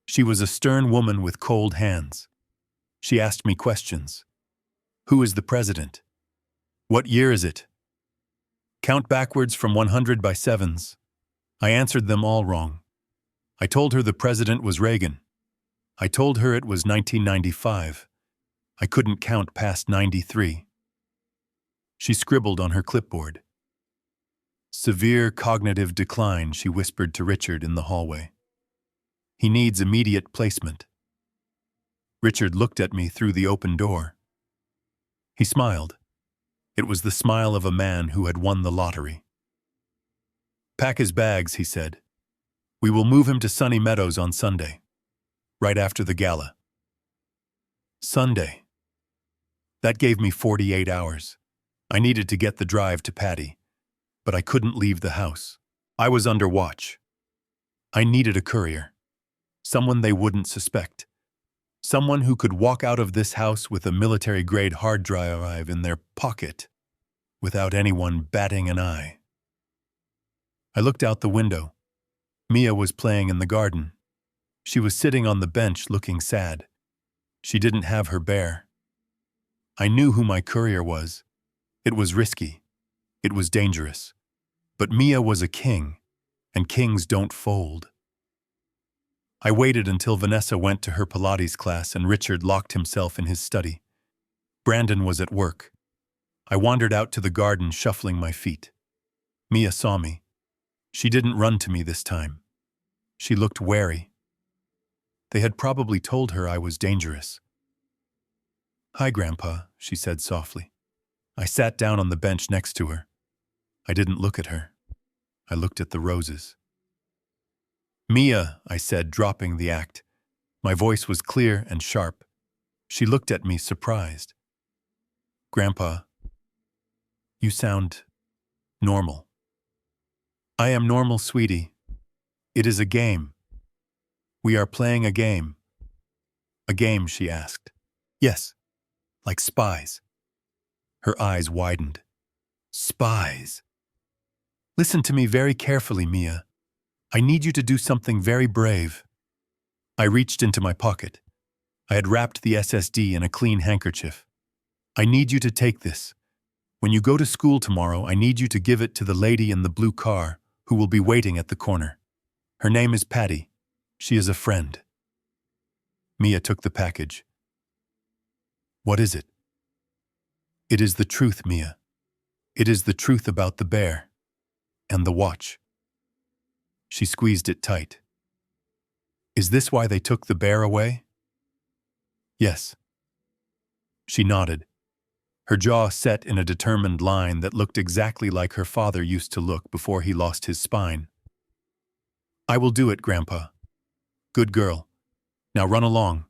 She was a stern woman with cold hands. She asked me questions. "Who is the president? What year is it? Count backwards from 100 by sevens." I answered them all wrong. I told her the president was Reagan. I told her it was 1995. I couldn't count past 93. She scribbled on her clipboard. Severe cognitive decline, she whispered to Richard in the hallway. He needs immediate placement. Richard looked at me through the open door. He smiled. It was the smile of a man who had won the lottery. Pack his bags, he said. We will move him to Sunny Meadows on Sunday, right after the gala. Sunday. That gave me 48 hours. I needed to get the drive to Patty, but I couldn't leave the house. I was under watch. I needed a courier, someone they wouldn't suspect, someone who could walk out of this house with a military-grade hard drive in their pocket without anyone batting an eye. I looked out the window. Mia was playing in the garden. She was sitting on the bench looking sad. She didn't have her bear. I knew who my courier was. It was risky. It was dangerous. But Mia was a king, and kings don't fold. I waited until Vanessa went to her Pilates class and Richard locked himself in his study. Brandon was at work. I wandered out to the garden, shuffling my feet. Mia saw me. She didn't run to me this time. She looked wary. They had probably told her I was dangerous. Hi, Grandpa, she said softly. I sat down on the bench next to her. I didn't look at her. I looked at the roses. Mia, I said, dropping the act. My voice was clear and sharp. She looked at me, surprised. Grandpa, you sound normal. I am normal, sweetie. It is a game. We are playing a game. A game, she asked. Yes, like spies. Her eyes widened. Spies. Listen to me very carefully, Mia. I need you to do something very brave. I reached into my pocket. I had wrapped the SSD in a clean handkerchief. I need you to take this. When you go to school tomorrow, I need you to give it to the lady in the blue car who will be waiting at the corner. Her name is Patty. She is a friend. Mia took the package. What is it? It is the truth, Mia. It is the truth about the bear and the watch. She squeezed it tight. Is this why they took the bear away? Yes. She nodded, her jaw set in a determined line that looked exactly like her father used to look before he lost his spine. I will do it, Grandpa. Good girl. Now run along.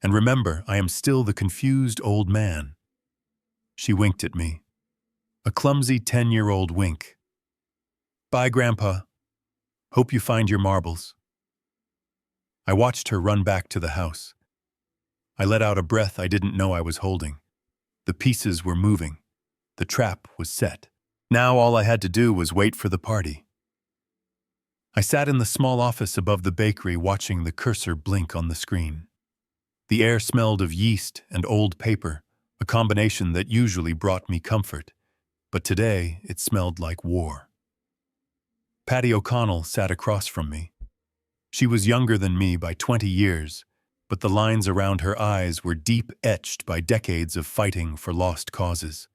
And remember, I am still the confused old man. She winked at me. A clumsy 10-year-old wink. Bye, Grandpa. Hope you find your marbles. I watched her run back to the house. I let out a breath I didn't know I was holding. The pieces were moving. The trap was set. Now all I had to do was wait for the party. I sat in the small office above the bakery watching the cursor blink on the screen. The air smelled of yeast and old paper, a combination that usually brought me comfort, but today it smelled like war. Patty O'Connell sat across from me. She was younger than me by 20 years, but the lines around her eyes were deep etched by decades of fighting for lost causes.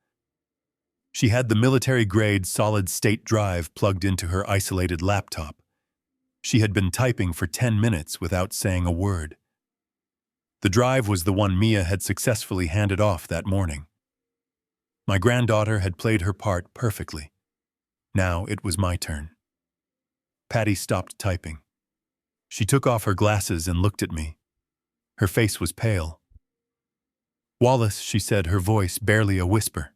She had the military-grade solid-state drive plugged into her isolated laptop. She had been typing for 10 minutes without saying a word. The drive was the one Mia had successfully handed off that morning. My granddaughter had played her part perfectly. Now it was my turn. Patty stopped typing. She took off her glasses and looked at me. Her face was pale. Wallace, she said, her voice barely a whisper.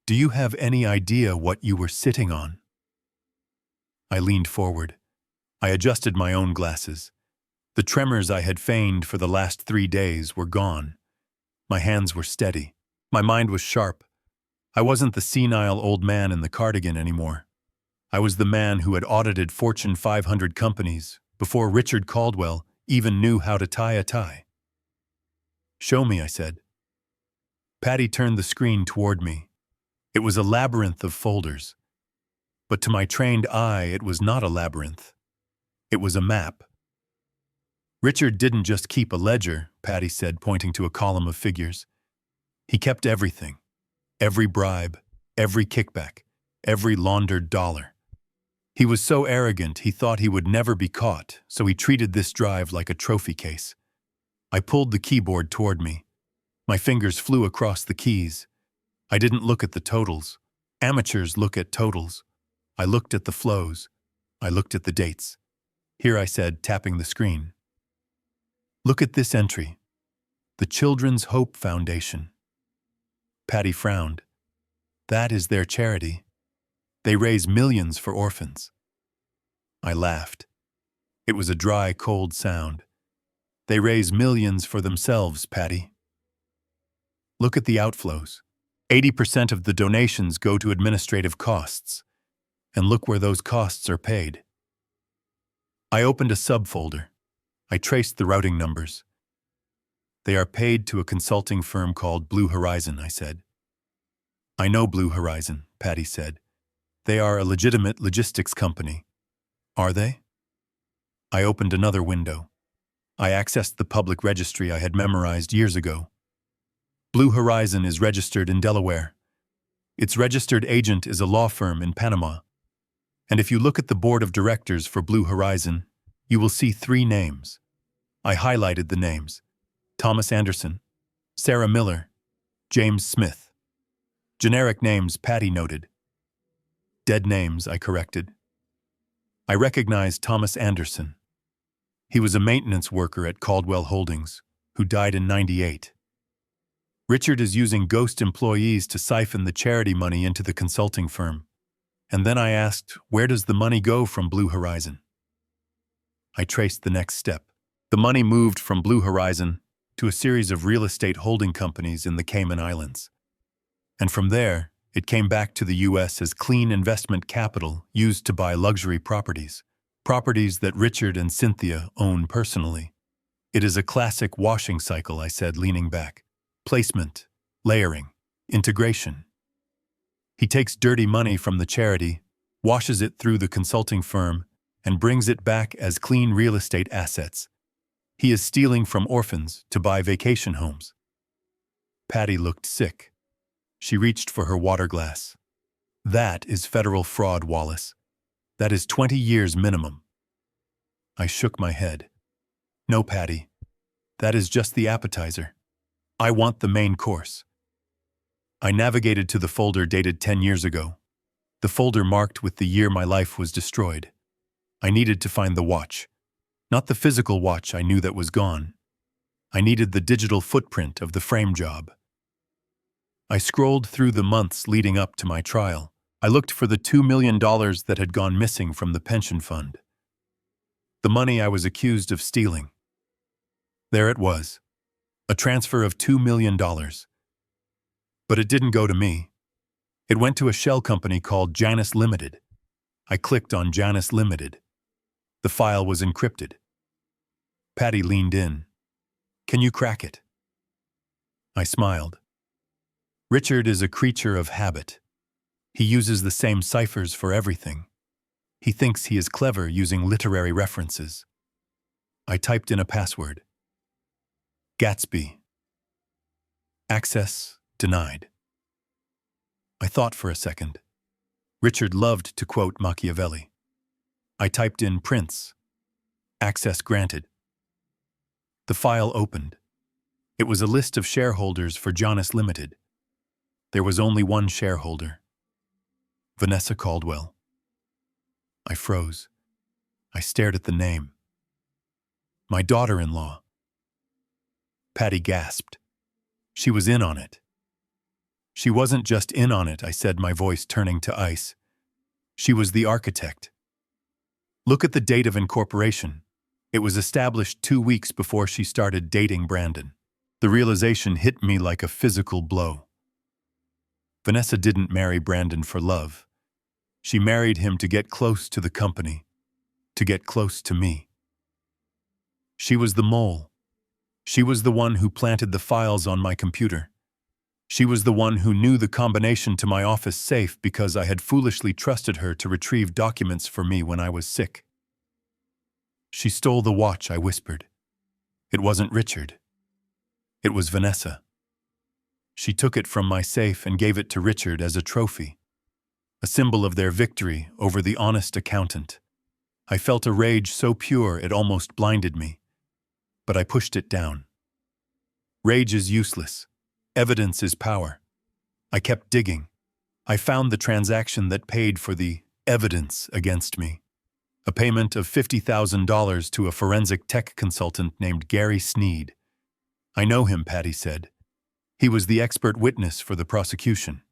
Do you have any idea what you were sitting on? I leaned forward. I adjusted my own glasses. The tremors I had feigned for the last 3 days were gone. My hands were steady. My mind was sharp. I wasn't the senile old man in the cardigan anymore. I was the man who had audited Fortune 500 companies before Richard Caldwell even knew how to tie a tie. Show me, I said. Patty turned the screen toward me. It was a labyrinth of folders. But to my trained eye, it was not a labyrinth. It was a map. Richard didn't just keep a ledger, Patty said, pointing to a column of figures. He kept everything. Every bribe, every kickback, every laundered dollar. He was so arrogant he thought he would never be caught, so he treated this drive like a trophy case. I pulled the keyboard toward me. My fingers flew across the keys. I didn't look at the totals. Amateurs look at totals. I looked at the flows. I looked at the dates. Here I said, tapping the screen. Look at this entry. The Children's Hope Foundation. Patty frowned. That is their charity. They raise millions for orphans. I laughed. It was a dry, cold sound. They raise millions for themselves, Patty. Look at the outflows. 80% of the donations go to administrative costs. And look where those costs are paid. I opened a subfolder. I traced the routing numbers. They are paid to a consulting firm called Blue Horizon, I said. I know Blue Horizon, Patty said. They are a legitimate logistics company. Are they? I opened another window. I accessed the public registry I had memorized years ago. Blue Horizon is registered in Delaware. Its registered agent is a law firm in Panama. And if you look at the board of directors for Blue Horizon, you will see 3 names. I highlighted the names. Thomas Anderson, Sarah Miller, James Smith. Generic names, Patty noted. Dead names, I corrected. I recognized Thomas Anderson. He was a maintenance worker at Caldwell Holdings, who died in '98. Richard is using ghost employees to siphon the charity money into the consulting firm. And then I asked, where does the money go from Blue Horizon? I traced the next step. The money moved from Blue Horizon to a series of real estate holding companies in the Cayman Islands. And from there, it came back to the U.S. as clean investment capital used to buy luxury properties, properties that Richard and Cynthia own personally. It is a classic washing cycle, I said, leaning back. Placement, layering, integration. He takes dirty money from the charity, washes it through the consulting firm, and brings it back as clean real estate assets. He is stealing from orphans to buy vacation homes. Patty looked sick. She reached for her water glass. That is federal fraud, Wallace. That is 20 years minimum. I shook my head. No, Patty. That is just the appetizer. I want the main course. I navigated to the folder dated 10 years ago. The folder marked with the year my life was destroyed. I needed to find the watch. Not the physical watch I knew that was gone. I needed the digital footprint of the frame job. I scrolled through the months leading up to my trial. I looked for the $2 million that had gone missing from the pension fund. The money I was accused of stealing. There it was. A transfer of $2 million. But it didn't go to me. It went to a shell company called Janus Limited. I clicked on Janus Limited. The file was encrypted. Patty leaned in. Can you crack it? I smiled. Richard is a creature of habit. He uses the same ciphers for everything. He thinks he is clever using literary references. I typed in a password. Gatsby. Access denied. I thought for a second. Richard loved to quote Machiavelli. I typed in Prince. Access granted. The file opened. It was a list of shareholders for Janus Limited. There was only one shareholder. Vanessa Caldwell. I froze. I stared at the name. My daughter-in-law. Patty gasped. She was in on it. She wasn't just in on it, I said, my voice turning to ice. She was the architect. Look at the date of incorporation. It was established 2 weeks before she started dating Brandon. The realization hit me like a physical blow. Vanessa didn't marry Brandon for love. She married him to get close to the company, to get close to me. She was the mole. She was the one who planted the files on my computer. She was the one who knew the combination to my office safe because I had foolishly trusted her to retrieve documents for me when I was sick. She stole the watch, I whispered. It wasn't Richard. It was Vanessa. She took it from my safe and gave it to Richard as a trophy. a symbol of their victory over the honest accountant. I felt a rage so pure it almost blinded me, but I pushed it down. Rage is useless. Evidence is power. I kept digging. I found the transaction that paid for the evidence against me. A payment of $50,000 to a forensic tech consultant named Gary Sneed. I know him, Patty said. He was the expert witness for the prosecution.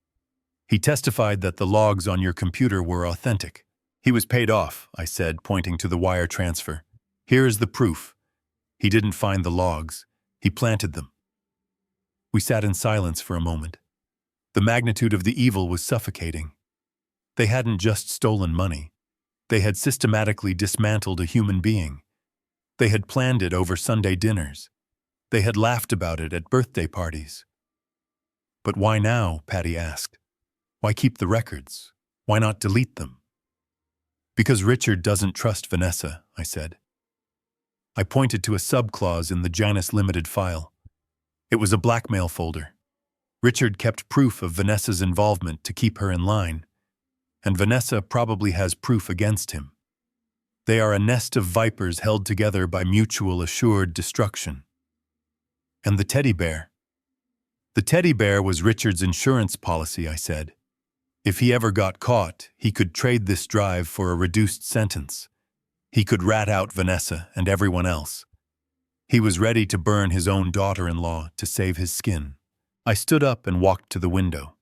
He testified that the logs on your computer were authentic. He was paid off, I said, pointing to the wire transfer. Here is the proof. He didn't find the logs. He planted them. We sat in silence for a moment. The magnitude of the evil was suffocating. They hadn't just stolen money. They had systematically dismantled a human being. They had planned it over Sunday dinners. They had laughed about it at birthday parties. But why now? Patty asked. Why keep the records? Why not delete them? Because Richard doesn't trust Vanessa, I said. I pointed to a subclause in the Janus Limited file. It was a blackmail folder. Richard kept proof of Vanessa's involvement to keep her in line, and Vanessa probably has proof against him. They are a nest of vipers held together by mutual assured destruction. And the teddy bear? The teddy bear was Richard's insurance policy, I said. If he ever got caught, he could trade this drive for a reduced sentence. He could rat out Vanessa and everyone else. He was ready to burn his own daughter-in-law to save his skin. I stood up and walked to the window.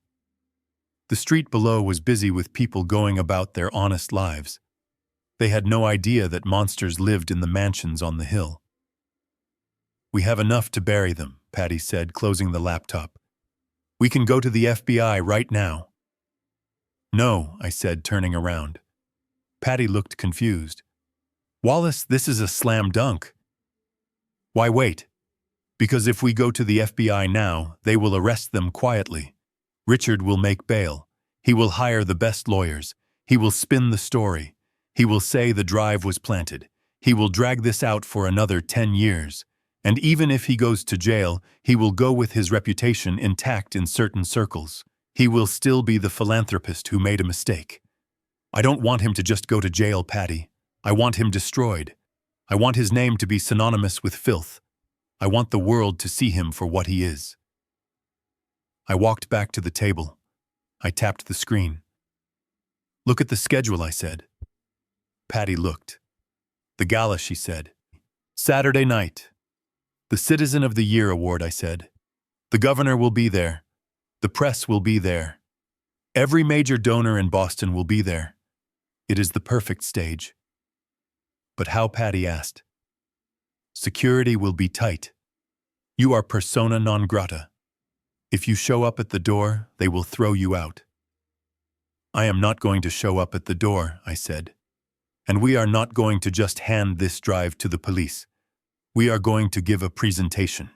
The street below was busy with people going about their honest lives. They had no idea that monsters lived in the mansions on the hill. We have enough to bury them, Patty said, closing the laptop. We can go to the FBI right now. No, I said, turning around. Patty looked confused. Wallace, this is a slam dunk. Why wait? Because if we go to the FBI now, they will arrest them quietly. Richard will make bail. He will hire the best lawyers. He will spin the story. He will say the drive was planted. He will drag this out for another 10 years. And even if he goes to jail, he will go with his reputation intact in certain circles. He will still be the philanthropist who made a mistake. I don't want him to just go to jail, Patty. I want him destroyed. I want his name to be synonymous with filth. I want the world to see him for what he is. I walked back to the table. I tapped the screen. Look at the schedule, I said. Patty looked. The gala, she said. Saturday night. The Citizen of the Year award, I said. The governor will be there. The press will be there. Every major donor in Boston will be there. It is the perfect stage. But how? Patty asked. Security will be tight. You are persona non grata. If you show up at the door, they will throw you out. I am not going to show up at the door, I said. And we are not going to just hand this drive to the police. We are going to give a presentation.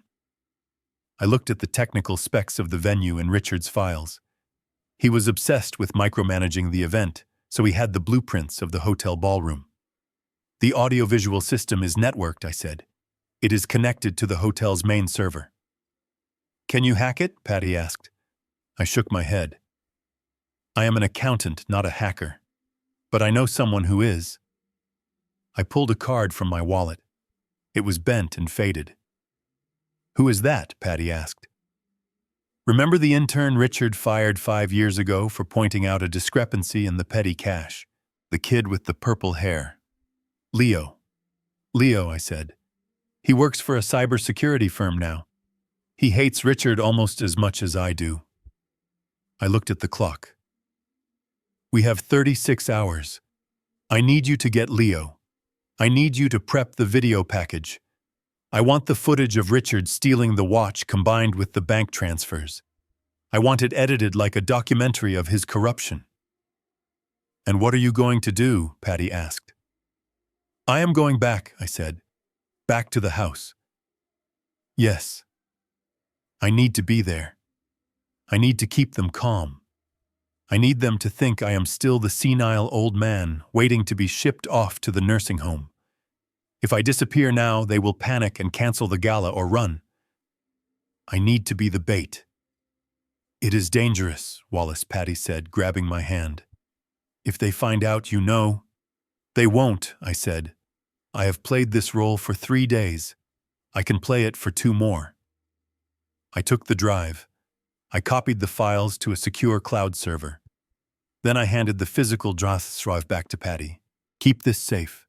I looked at the technical specs of the venue in Richard's files. He was obsessed with micromanaging the event, so he had the blueprints of the hotel ballroom. The audiovisual system is networked, I said. It is connected to the hotel's main server. Can you hack it? Patty asked. I shook my head. I am an accountant, not a hacker. But I know someone who is. I pulled a card from my wallet. It was bent and faded. Who is that? Patty asked. Remember the intern Richard fired 5 years ago for pointing out a discrepancy in the petty cash? The kid with the purple hair. Leo. Leo, I said. He works for a cybersecurity firm now. He hates Richard almost as much as I do. I looked at the clock. We have 36 hours. I need you to get Leo. I need you to prep the video package. I want the footage of Richard stealing the watch combined with the bank transfers. I want it edited like a documentary of his corruption. And what are you going to do? Patty asked. I am going back, I said. Back to the house. Yes. I need to be there. I need to keep them calm. I need them to think I am still the senile old man waiting to be shipped off to the nursing home. If I disappear now, they will panic and cancel the gala or run. I need to be the bait. It is dangerous, Wallace, Patty said, grabbing my hand. If they find out, you know. They won't, I said. I have played this role for 3 days. I can play it for 2 more. I took the drive. I copied the files to a secure cloud server. Then I handed the physical drive back to Patty. Keep this safe.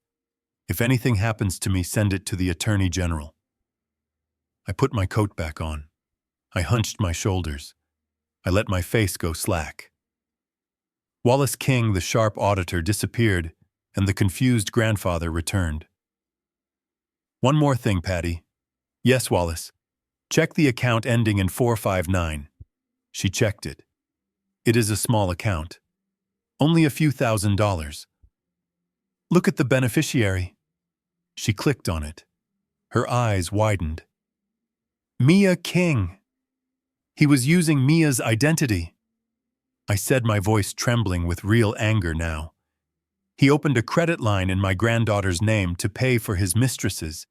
If anything happens to me, send it to the Attorney General. I put my coat back on. I hunched my shoulders. I let my face go slack. Wallace King, the sharp auditor, disappeared, and the confused grandfather returned. One more thing, Patty. Yes, Wallace. Check the account ending in 459. She checked it. It is a small account. Only a few $1,000s. Look at the beneficiary. She clicked on it. Her eyes widened. Mia King. He was using Mia's identity. I said, my voice trembling with real anger now. He opened a credit line in my granddaughter's name to pay for his mistresses.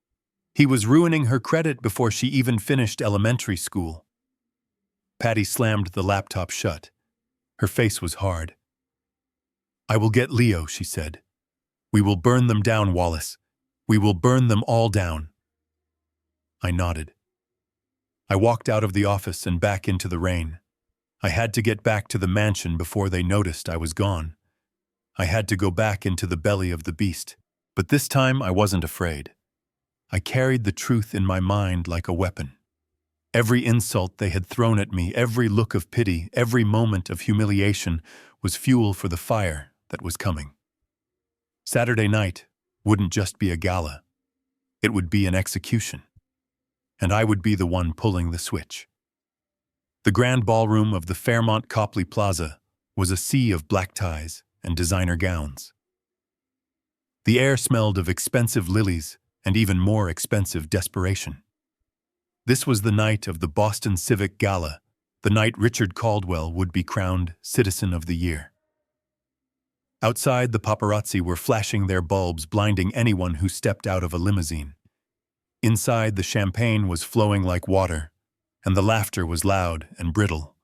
He was ruining her credit before she even finished elementary school. Patty slammed the laptop shut. Her face was hard. I will get Leo, she said. We will burn them down, Wallace. We will burn them all down. I nodded. I walked out of the office and back into the rain. I had to get back to the mansion before they noticed I was gone. I had to go back into the belly of the beast. But this time I wasn't afraid. I carried the truth in my mind like a weapon. Every insult they had thrown at me, every look of pity, every moment of humiliation was fuel for the fire that was coming. Saturday night wouldn't just be a gala. It would be an execution. And I would be the one pulling the switch. The grand ballroom of the Fairmont Copley Plaza was a sea of black ties and designer gowns. The air smelled of expensive lilies and even more expensive desperation. This was the night of the Boston Civic Gala, the night Richard Caldwell would be crowned Citizen of the Year. Outside, the paparazzi were flashing their bulbs, blinding anyone who stepped out of a limousine. Inside, the champagne was flowing like water, and the laughter was loud and brittle.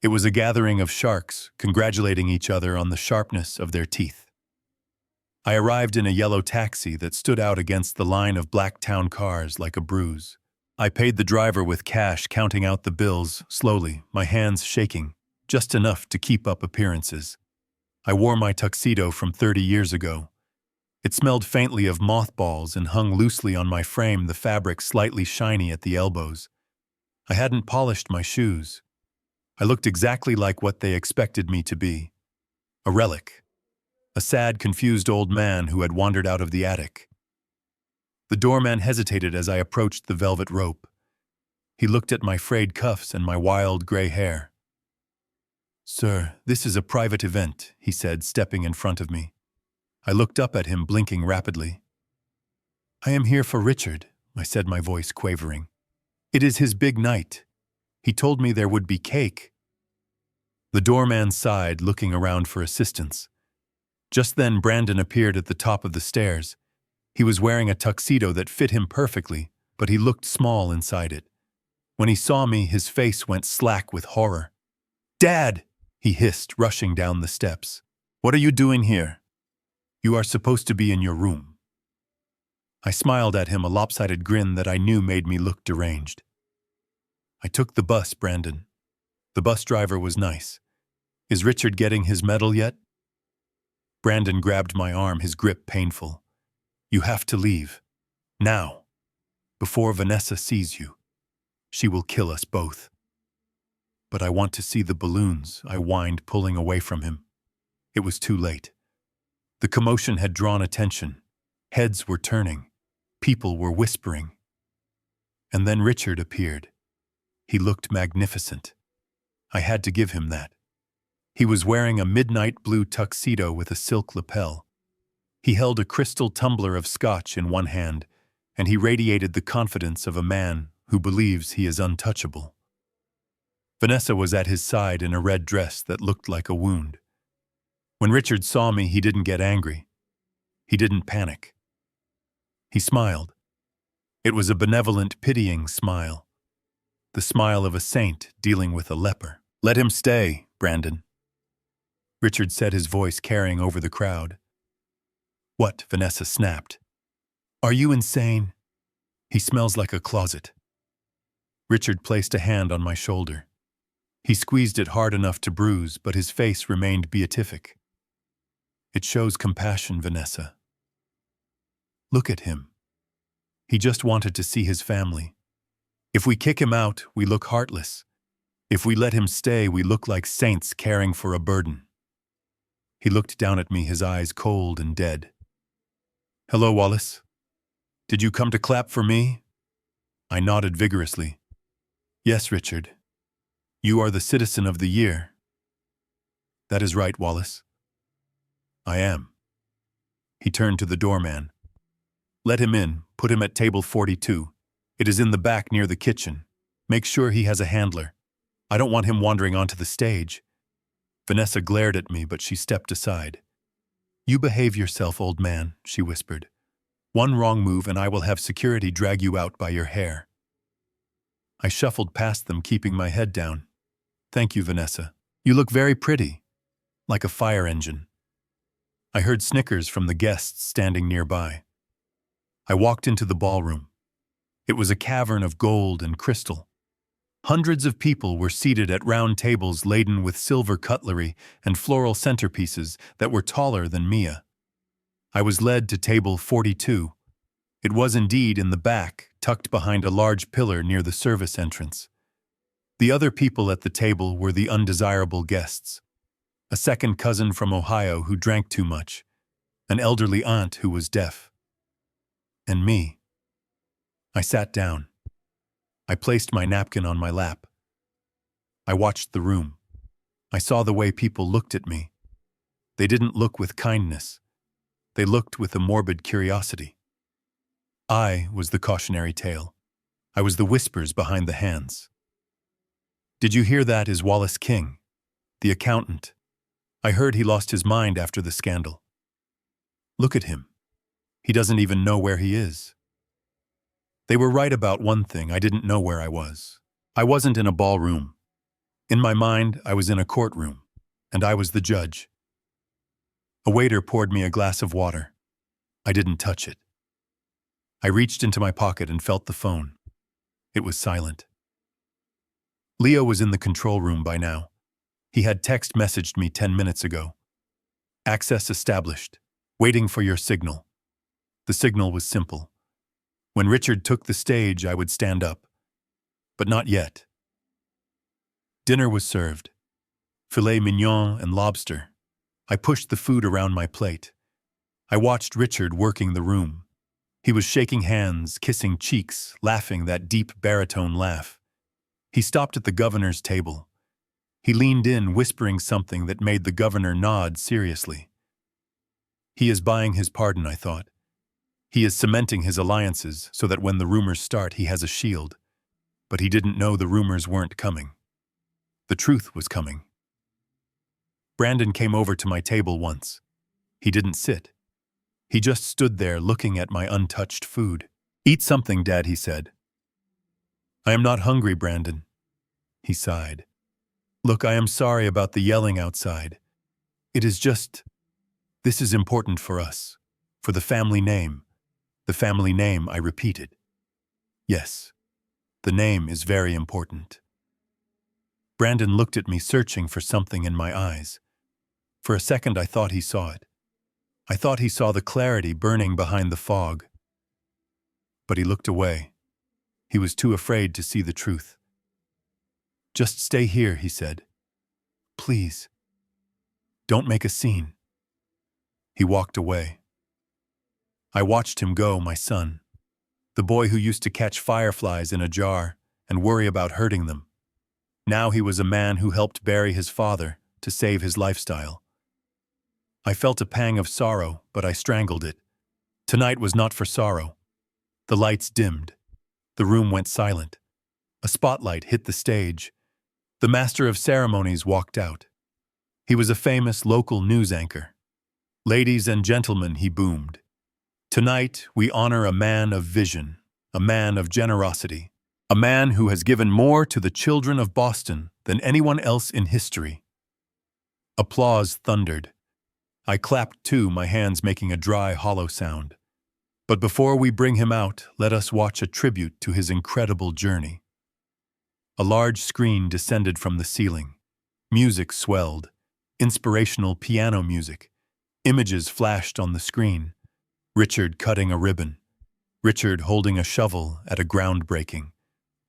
It was a gathering of sharks congratulating each other on the sharpness of their teeth. I arrived in a yellow taxi that stood out against the line of black town cars like a bruise. I paid the driver with cash, counting out the bills slowly, my hands shaking, just enough to keep up appearances. I wore my tuxedo from 30 years ago. It smelled faintly of mothballs and hung loosely on my frame, the fabric slightly shiny at the elbows. I hadn't polished my shoes. I looked exactly like what they expected me to be. A relic. A sad, confused old man who had wandered out of the attic. The doorman hesitated as I approached the velvet rope. He looked at my frayed cuffs and my wild gray hair. "Sir, this is a private event," he said, stepping in front of me. I looked up at him, blinking rapidly. "I am here for Richard," I said, my voice quavering. "It is his big night. He told me there would be cake." The doorman sighed, looking around for assistance. Just then, Brandon appeared at the top of the stairs. He was wearing a tuxedo that fit him perfectly, but he looked small inside it. When he saw me, his face went slack with horror. "Dad!" he hissed, rushing down the steps. "What are you doing here? You are supposed to be in your room." I smiled at him, a lopsided grin that I knew made me look deranged. "I took the bus, Brandon. The bus driver was nice. Is Richard getting his medal yet?" Brandon grabbed my arm, his grip painful. "You have to leave. Now. Before Vanessa sees you. She will kill us both." "But I want to see the balloons," I whined, pulling away from him. It was too late. The commotion had drawn attention. Heads were turning. People were whispering. And then Richard appeared. He looked magnificent. I had to give him that. He was wearing a midnight blue tuxedo with a silk lapel. He held a crystal tumbler of scotch in one hand, and he radiated the confidence of a man who believes he is untouchable. Vanessa was at his side in a red dress that looked like a wound. When Richard saw me, he didn't get angry. He didn't panic. He smiled. It was a benevolent, pitying smile. The smile of a saint dealing with a leper. "Let him stay, Brandon." Richard said, his voice carrying over the crowd. What? Vanessa snapped. Are you insane? He smells like a closet. Richard placed a hand on my shoulder. He squeezed it hard enough to bruise, but his face remained beatific. It shows compassion, Vanessa. Look at him. He just wanted to see his family. If we kick him out, we look heartless. If we let him stay, we look like saints caring for a burden. He looked down at me, his eyes cold and dead. Hello, Wallace. Did you come to clap for me? I nodded vigorously. Yes, Richard. You are the citizen of the year. That is right, Wallace. I am. He turned to the doorman. Let him in. Put him at table 42. It is in the back near the kitchen. Make sure he has a handler. I don't want him wandering onto the stage. Vanessa glared at me, but she stepped aside. You behave yourself, old man, she whispered. One wrong move and I will have security drag you out by your hair. I shuffled past them, keeping my head down. Thank you, Vanessa. You look very pretty, like a fire engine. I heard snickers from the guests standing nearby. I walked into the ballroom. It was a cavern of gold and crystal. Hundreds of people were seated at round tables laden with silver cutlery and floral centerpieces that were taller than Mia. I was led to table 42. It was indeed in the back, tucked behind a large pillar near the service entrance. The other people at the table were the undesirable guests. A second cousin from Ohio who drank too much, an elderly aunt who was deaf, and me. I sat down. I placed my napkin on my lap. I watched the room. I saw the way people looked at me. They didn't look with kindness. They looked with a morbid curiosity. I was the cautionary tale. I was the whispers behind the hands. Did you hear that? Is Wallace King, the accountant. I heard he lost his mind after the scandal. Look at him. He doesn't even know where he is. They were right about one thing. I didn't know where I was. I wasn't in a ballroom. In my mind, I was in a courtroom, and I was the judge. A waiter poured me a glass of water. I didn't touch it. I reached into my pocket and felt the phone. It was silent. Leo was in the control room by now. He had text messaged me 10 minutes ago. Access established. Waiting for your signal. The signal was simple. When Richard took the stage, I would stand up. But not yet. Dinner was served. Filet mignon and lobster. I pushed the food around my plate. I watched Richard working the room. He was shaking hands, kissing cheeks, laughing that deep baritone laugh. He stopped at the governor's table. He leaned in, whispering something that made the governor nod seriously. He is buying his pardon, I thought. He is cementing his alliances so that when the rumors start, he has a shield. But he didn't know the rumors weren't coming. The truth was coming. Brandon came over to my table once. He didn't sit. He just stood there looking at my untouched food. Eat something, Dad, he said. I am not hungry, Brandon. He sighed. Look, I am sorry about the yelling outside. It is just... This is important for us. For the family name. The family name, I repeated. Yes, the name is very important. Brandon looked at me, searching for something in my eyes. For a second, I thought he saw it. I thought he saw the clarity burning behind the fog. But he looked away. He was too afraid to see the truth. Just stay here, he said. Please. Don't make a scene. He walked away. I watched him go, my son. The boy who used to catch fireflies in a jar and worry about hurting them. Now he was a man who helped bury his father to save his lifestyle. I felt a pang of sorrow, but I strangled it. Tonight was not for sorrow. The lights dimmed. The room went silent. A spotlight hit the stage. The master of ceremonies walked out. He was a famous local news anchor. Ladies and gentlemen, he boomed. Tonight, we honor a man of vision, a man of generosity, a man who has given more to the children of Boston than anyone else in history. Applause thundered. I clapped too, my hands making a dry, hollow sound. But before we bring him out, let us watch a tribute to his incredible journey. A large screen descended from the ceiling. Music swelled. Inspirational piano music. Images flashed on the screen. Richard cutting a ribbon. Richard holding a shovel at a groundbreaking.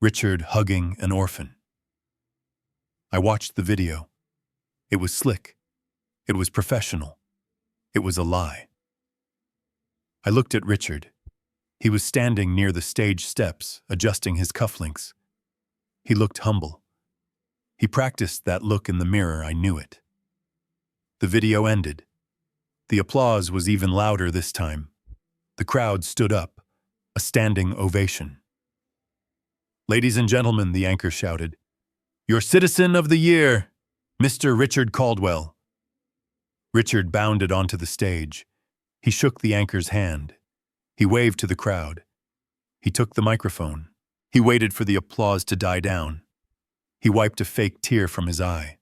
Richard hugging an orphan. I watched the video. It was slick. It was professional. It was a lie. I looked at Richard. He was standing near the stage steps, adjusting his cufflinks. He looked humble. He practiced that look in the mirror, I knew it. The video ended. The applause was even louder this time. The crowd stood up, a standing ovation. "Ladies and gentlemen," the anchor shouted, "your Citizen of the Year, Mr. Richard Caldwell." Richard bounded onto the stage. He shook the anchor's hand. He waved to the crowd. He took the microphone. He waited for the applause to die down. He wiped a fake tear from his eye.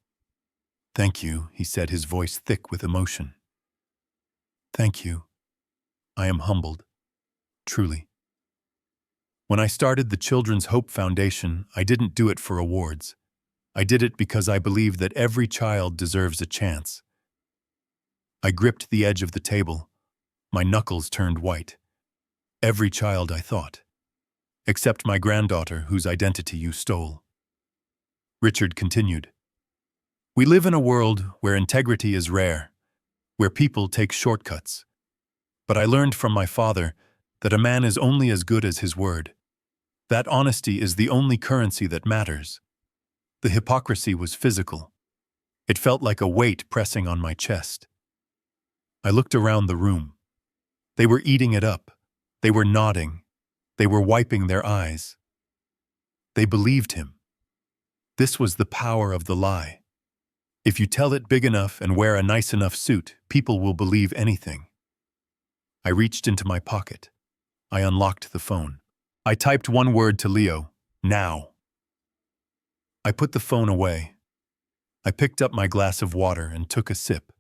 "Thank you," he said, his voice thick with emotion. "Thank you. I am humbled. Truly. When I started the Children's Hope Foundation, I didn't do it for awards. I did it because I believe that every child deserves a chance." I gripped the edge of the table. My knuckles turned white. Every child, I thought. Except my granddaughter, whose identity you stole. Richard continued. "We live in a world where integrity is rare, where people take shortcuts. But I learned from my father that a man is only as good as his word. That honesty is the only currency that matters." The hypocrisy was physical. It felt like a weight pressing on my chest. I looked around the room. They were eating it up. They were nodding. They were wiping their eyes. They believed him. This was the power of the lie. If you tell it big enough and wear a nice enough suit, people will believe anything. I reached into my pocket. I unlocked the phone. I typed one word to Leo, "Now." I put the phone away. I picked up my glass of water and took a sip.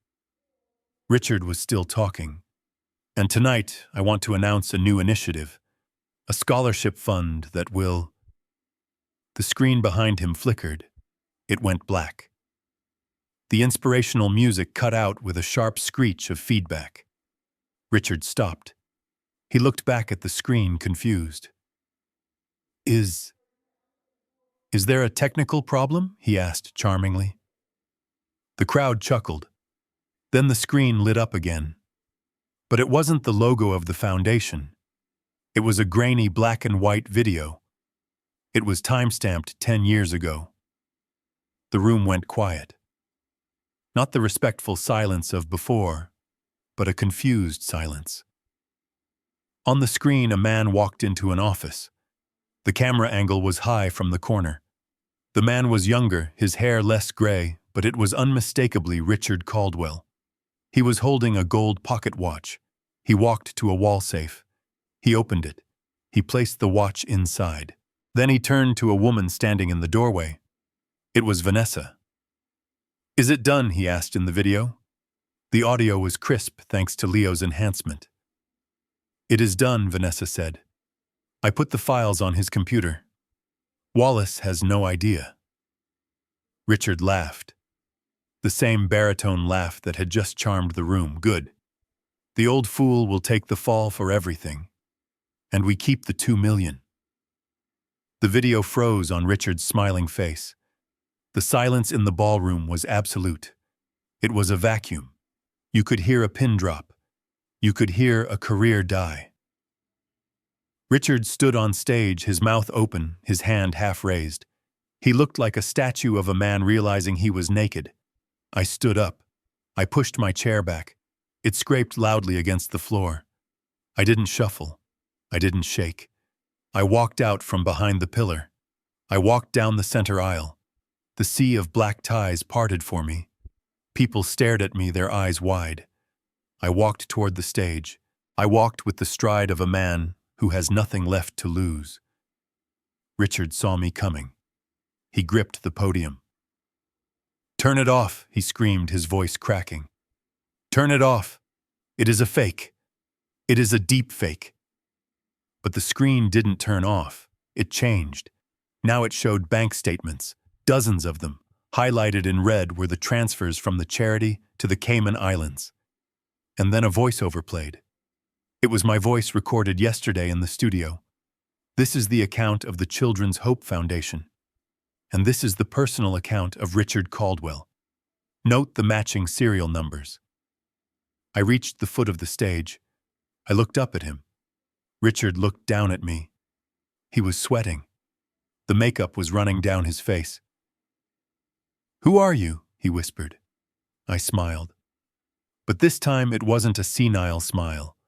Richard was still talking. "And tonight, I want to announce a new initiative, a scholarship fund that will—" The screen behind him flickered. It went black. The inspirational music cut out with a sharp screech of feedback. Richard stopped. He looked back at the screen, confused. Is there a technical problem?" he asked charmingly. The crowd chuckled. Then the screen lit up again. But it wasn't the logo of the foundation. It was a grainy black and white video. It was time-stamped 10 years ago. The room went quiet. Not the respectful silence of before, but a confused silence. On the screen, a man walked into an office. The camera angle was high from the corner. The man was younger, his hair less gray, but it was unmistakably Richard Caldwell. He was holding a gold pocket watch. He walked to a wall safe. He opened it. He placed the watch inside. Then he turned to a woman standing in the doorway. It was Vanessa. "Is it done?" he asked in the video. The audio was crisp thanks to Leo's enhancement. "It is done," Vanessa said. "I put the files on his computer. Wallace has no idea." Richard laughed. The same baritone laugh that had just charmed the room. "Good. The old fool will take the fall for everything. And we keep the 2 million. The video froze on Richard's smiling face. The silence in the ballroom was absolute. It was a vacuum. You could hear a pin drop. You could hear a career die. Richard stood on stage, his mouth open, his hand half raised. He looked like a statue of a man realizing he was naked. I stood up. I pushed my chair back. It scraped loudly against the floor. I didn't shuffle. I didn't shake. I walked out from behind the pillar. I walked down the center aisle. The sea of black ties parted for me. People stared at me, their eyes wide. I walked toward the stage. I walked with the stride of a man who has nothing left to lose. Richard saw me coming. He gripped the podium. "Turn it off," he screamed, his voice cracking. "Turn it off. It is a fake. It is a deep fake." But the screen didn't turn off. It changed. Now it showed bank statements, dozens of them. Highlighted in red were the transfers from the charity to the Cayman Islands. And then a voiceover played. It was my voice recorded yesterday in the studio. This is the account of the Children's Hope Foundation. And this is the personal account of Richard Caldwell. Note the matching serial numbers. I reached the foot of the stage. I looked up at him. Richard looked down at me. He was sweating. The makeup was running down his face. "Who are you?" he whispered. I smiled. But this time it wasn't a senile smile.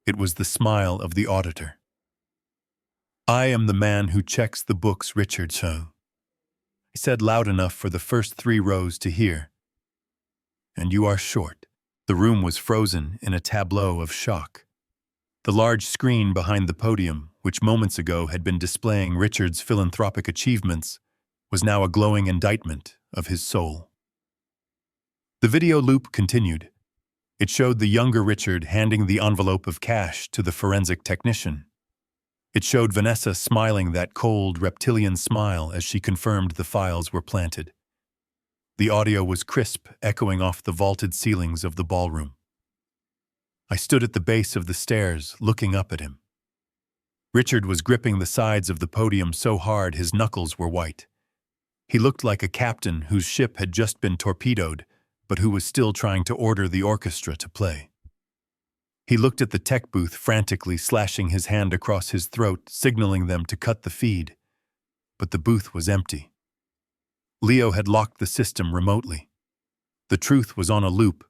It was the smile of the auditor. "I am the man who checks the books, Richard So," I said loud enough for the first 3 rows to hear. "And you are short." The room was frozen in a tableau of shock. The large screen behind the podium, which moments ago had been displaying Richard's philanthropic achievements, was now a glowing indictment of his soul. The video loop continued. It showed the younger Richard handing the envelope of cash to the forensic technician. It showed Vanessa smiling that cold, reptilian smile as she confirmed the files were planted. The audio was crisp, echoing off the vaulted ceilings of the ballroom. I stood at the base of the stairs, looking up at him. Richard was gripping the sides of the podium so hard his knuckles were white. He looked like a captain whose ship had just been torpedoed, but who was still trying to order the orchestra to play. He looked at the tech booth frantically, slashing his hand across his throat, signaling them to cut the feed. But the booth was empty. Leo had locked the system remotely. The truth was on a loop,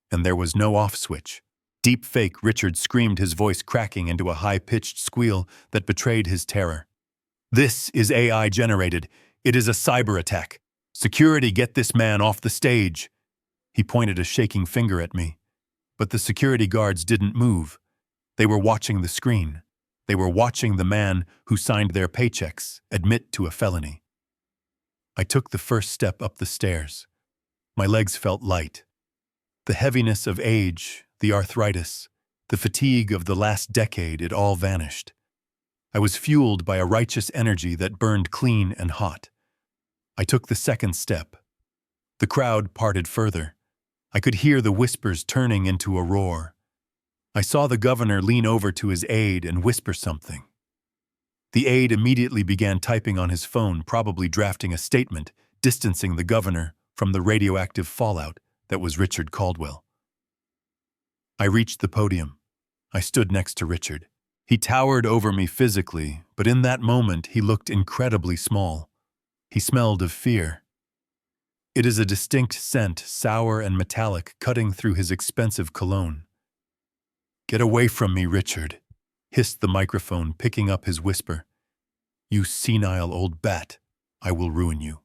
and there was no off switch. "Deep fake," Richard screamed, his voice cracking into a high-pitched squeal that betrayed his terror. "This is AI generated. It is a cyber attack. Security, get this man off the stage." He pointed a shaking finger at me. But the security guards didn't move. They were watching the screen. They were watching the man who signed their paychecks admit to a felony. I took the first step up the stairs. My legs felt light. The heaviness of age, the arthritis, the fatigue of the last decade, it all vanished. I was fueled by a righteous energy that burned clean and hot. I took the second step. The crowd parted further. I could hear the whispers turning into a roar. I saw the governor lean over to his aide and whisper something. The aide immediately began typing on his phone, probably drafting a statement, distancing the governor from the radioactive fallout that was Richard Caldwell. I reached the podium. I stood next to Richard. He towered over me physically, but in that moment he looked incredibly small. He smelled of fear. It is a distinct scent, sour and metallic, cutting through his expensive cologne. "Get away from me, Richard," hissed the microphone, picking up his whisper. "You senile old bat, I will ruin you."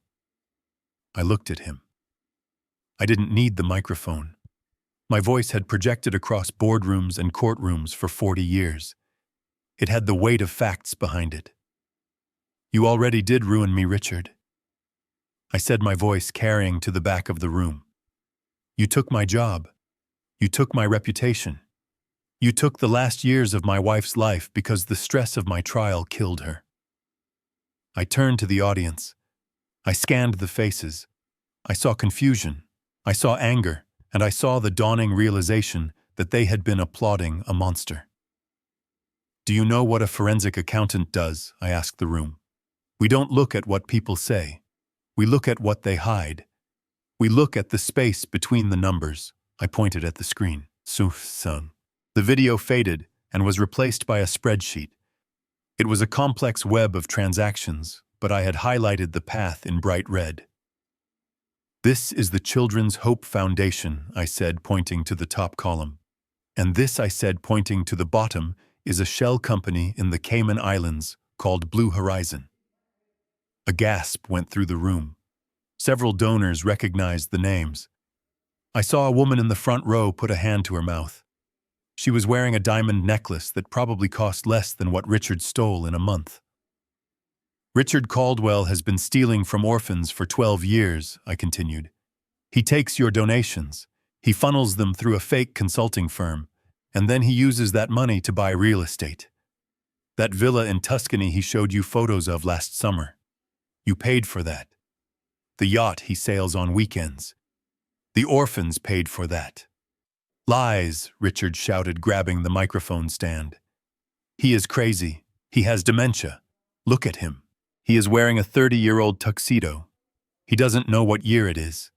I looked at him. I didn't need the microphone. My voice had projected across boardrooms and courtrooms for 40 years. It had the weight of facts behind it. "You already did ruin me, Richard," I said, my voice carrying to the back of the room. "You took my job. You took my reputation. You took the last years of my wife's life because the stress of my trial killed her." I turned to the audience. I scanned the faces. I saw confusion. I saw anger. And I saw the dawning realization that they had been applauding a monster. "Do you know what a forensic accountant does?" I asked the room. "We don't look at what people say. We look at what they hide. We look at the space between the numbers." I pointed at the screen. "Son." The video faded and was replaced by a spreadsheet. It was a complex web of transactions, but I had highlighted the path in bright red. "This is the Children's Hope Foundation," I said, pointing to the top column. "And this," I said, pointing to the bottom, "is a shell company in the Cayman Islands called Blue Horizon." A gasp went through the room. Several donors recognized the names. I saw a woman in the front row put a hand to her mouth. She was wearing a diamond necklace that probably cost less than what Richard stole in a month. "Richard Caldwell has been stealing from orphans for 12 years, I continued. He takes your donations, he funnels them through a fake consulting firm, and then he uses that money to buy real estate. That villa in Tuscany he showed you photos of last summer. You paid for that. The yacht he sails on weekends. The orphans paid for that. Lies, Richard shouted, grabbing the microphone stand. He is crazy. He has dementia. Look at him. He is wearing a 30-year-old tuxedo. He doesn't know what year it is.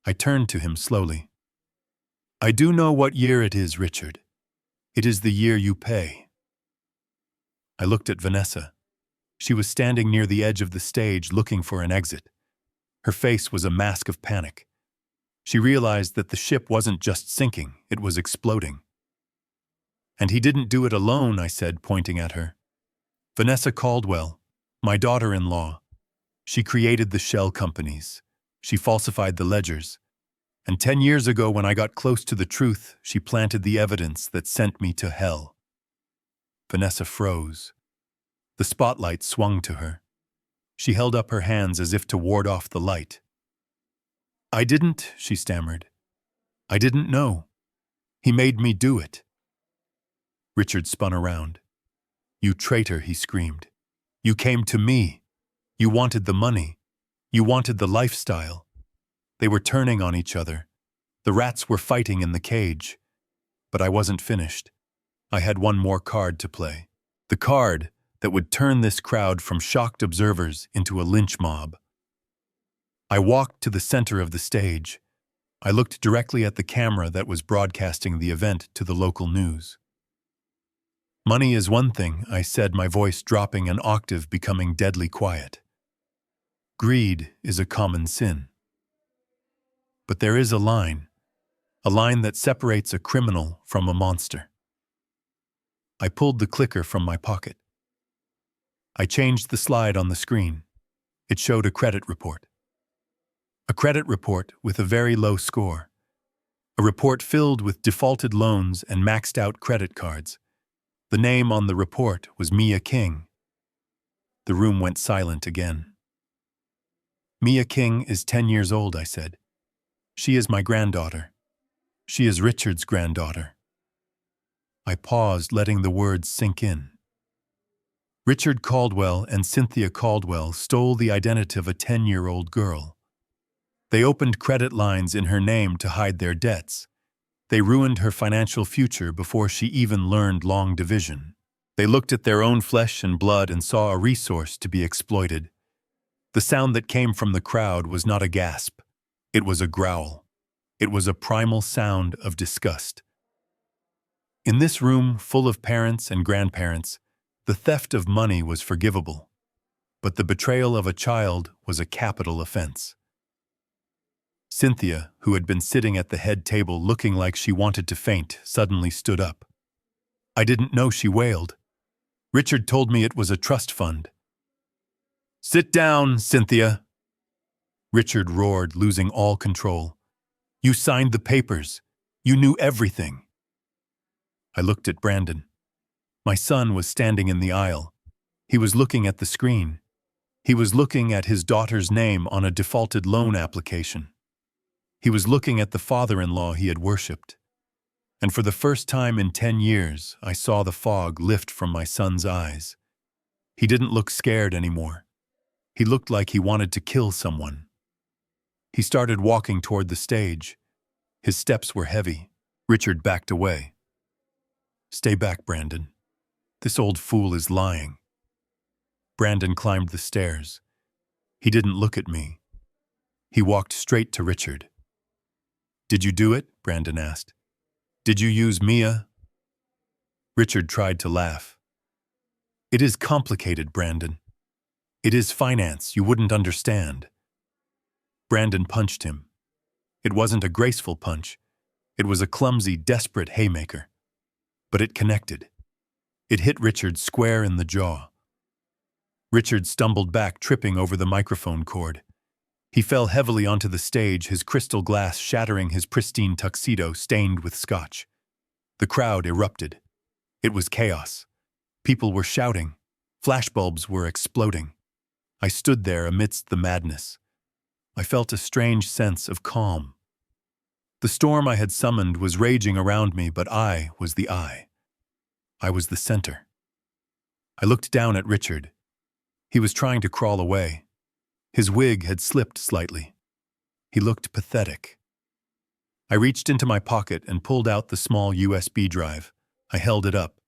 I turned to him slowly. I do know what year it is, Richard. It is the year you pay. I looked at Vanessa. She was standing near the edge of the stage looking for an exit. Her face was a mask of panic. She realized that the ship wasn't just sinking, it was exploding. And he didn't do it alone, I said, pointing at her. Vanessa Caldwell, my daughter-in-law. She created the shell companies. She falsified the ledgers. And 10 years ago, when I got close to the truth, she planted the evidence that sent me to hell. Vanessa froze. The spotlight swung to her. She held up her hands as if to ward off the light. I didn't, she stammered. I didn't know. He made me do it. Richard spun around. You traitor, he screamed. You came to me. You wanted the money. You wanted the lifestyle. They were turning on each other. The rats were fighting in the cage. But I wasn't finished. I had one more card to play. The card that would turn this crowd from shocked observers into a lynch mob. I walked to the center of the stage. I looked directly at the camera that was broadcasting the event to the local news. Money is one thing, I said, my voice dropping an octave, becoming deadly quiet. Greed is a common sin. But there is a line that separates a criminal from a monster. I pulled the clicker from my pocket. I changed the slide on the screen. It showed a credit report. A credit report with a very low score. A report filled with defaulted loans and maxed out credit cards. The name on the report was Mia King. The room went silent again. Mia King is 10 years old, I said. She is my granddaughter. She is Richard's granddaughter. I paused, letting the words sink in. Richard Caldwell and Cynthia Caldwell stole the identity of a 10-year-old girl. They opened credit lines in her name to hide their debts. They ruined her financial future before she even learned long division. They looked at their own flesh and blood and saw a resource to be exploited. The sound that came from the crowd was not a gasp. It was a growl. It was a primal sound of disgust. In this room full of parents and grandparents, the theft of money was forgivable, but the betrayal of a child was a capital offense. Cynthia, who had been sitting at the head table looking like she wanted to faint, suddenly stood up. I didn't know, she wailed. Richard told me it was a trust fund. Sit down, Cynthia. Richard roared, losing all control. You signed the papers. You knew everything. I looked at Brandon. My son was standing in the aisle. He was looking at the screen. He was looking at his daughter's name on a defaulted loan application. He was looking at the father-in-law he had worshipped. And for the first time in 10 years, I saw the fog lift from my son's eyes. He didn't look scared anymore. He looked like he wanted to kill someone. He started walking toward the stage. His steps were heavy. Richard backed away. Stay back, Brandon. This old fool is lying. Brandon climbed the stairs. He didn't look at me. He walked straight to Richard. Did you do it? Brandon asked. Did you use Mia? Richard tried to laugh. It is complicated, Brandon. It is finance, you wouldn't understand. Brandon punched him. It wasn't a graceful punch. It was a clumsy, desperate haymaker. But it connected. It hit Richard square in the jaw. Richard stumbled back, tripping over the microphone cord. He fell heavily onto the stage, his crystal glass shattering his pristine tuxedo stained with scotch. The crowd erupted. It was chaos. People were shouting. Flashbulbs were exploding. I stood there amidst the madness. I felt a strange sense of calm. The storm I had summoned was raging around me, but I was the eye. I was the center. I looked down at Richard. He was trying to crawl away. His wig had slipped slightly. He looked pathetic. I reached into my pocket and pulled out the small USB drive. I held it up.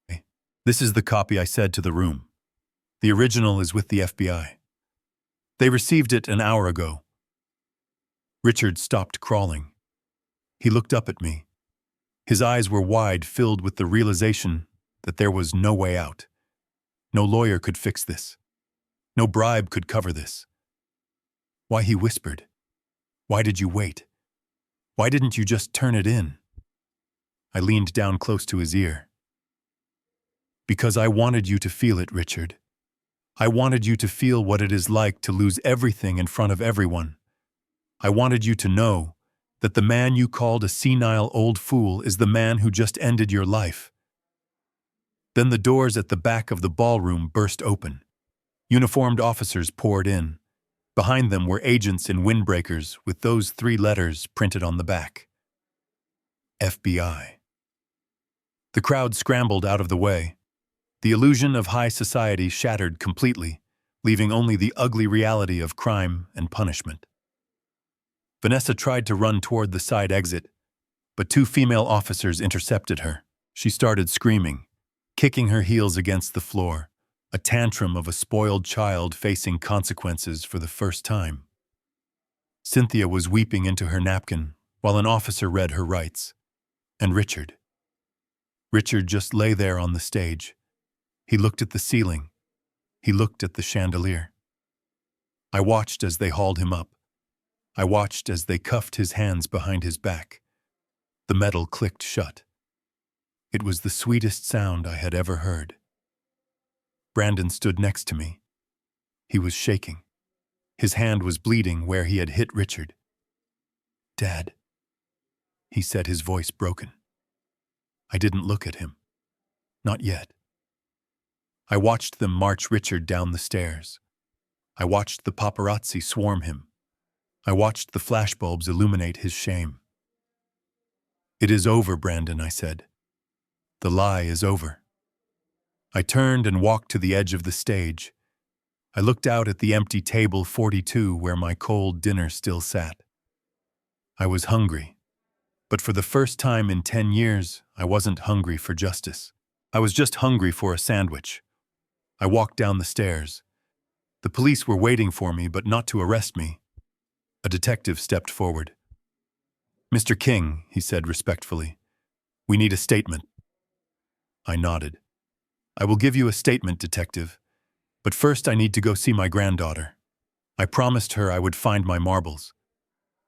"This is the copy I said to the room. The original is with the FBI. They received it an hour ago." Richard stopped crawling. He looked up at me. His eyes were wide, filled with the realization that there was no way out. No lawyer could fix this. No bribe could cover this. "Why," he whispered, "why did you wait? Why didn't you just turn it in?" I leaned down close to his ear. "Because I wanted you to feel it, Richard. I wanted you to feel what it is like to lose everything in front of everyone. I wanted you to know that the man you called a senile old fool is the man who just ended your life." Then the doors at the back of the ballroom burst open. Uniformed officers poured in. Behind them were agents in windbreakers with those 3 letters printed on the back. FBI. The crowd scrambled out of the way. The illusion of high society shattered completely, leaving only the ugly reality of crime and punishment. Vanessa tried to run toward the side exit, but 2 female officers intercepted her. She started screaming, kicking her heels against the floor, a tantrum of a spoiled child facing consequences for the first time. Cynthia was weeping into her napkin while an officer read her rights. And Richard. Richard just lay there on the stage. He looked at the ceiling. He looked at the chandelier. I watched as they hauled him up. I watched as they cuffed his hands behind his back. The metal clicked shut. It was the sweetest sound I had ever heard. Brandon stood next to me. He was shaking. His hand was bleeding where he had hit Richard. "Dad," he said, his voice broken. I didn't look at him. Not yet. I watched them march Richard down the stairs. I watched the paparazzi swarm him. I watched the flashbulbs illuminate his shame. "It is over, Brandon," I said. "The lie is over." I turned and walked to the edge of the stage. I looked out at the empty table 42 where my cold dinner still sat. I was hungry, but for the first time in 10 years, I wasn't hungry for justice. I was just hungry for a sandwich. I walked down the stairs. The police were waiting for me, but not to arrest me. A detective stepped forward. "Mr. King," he said respectfully, "we need a statement." I nodded. "I will give you a statement, detective, but first I need to go see my granddaughter. I promised her I would find my marbles."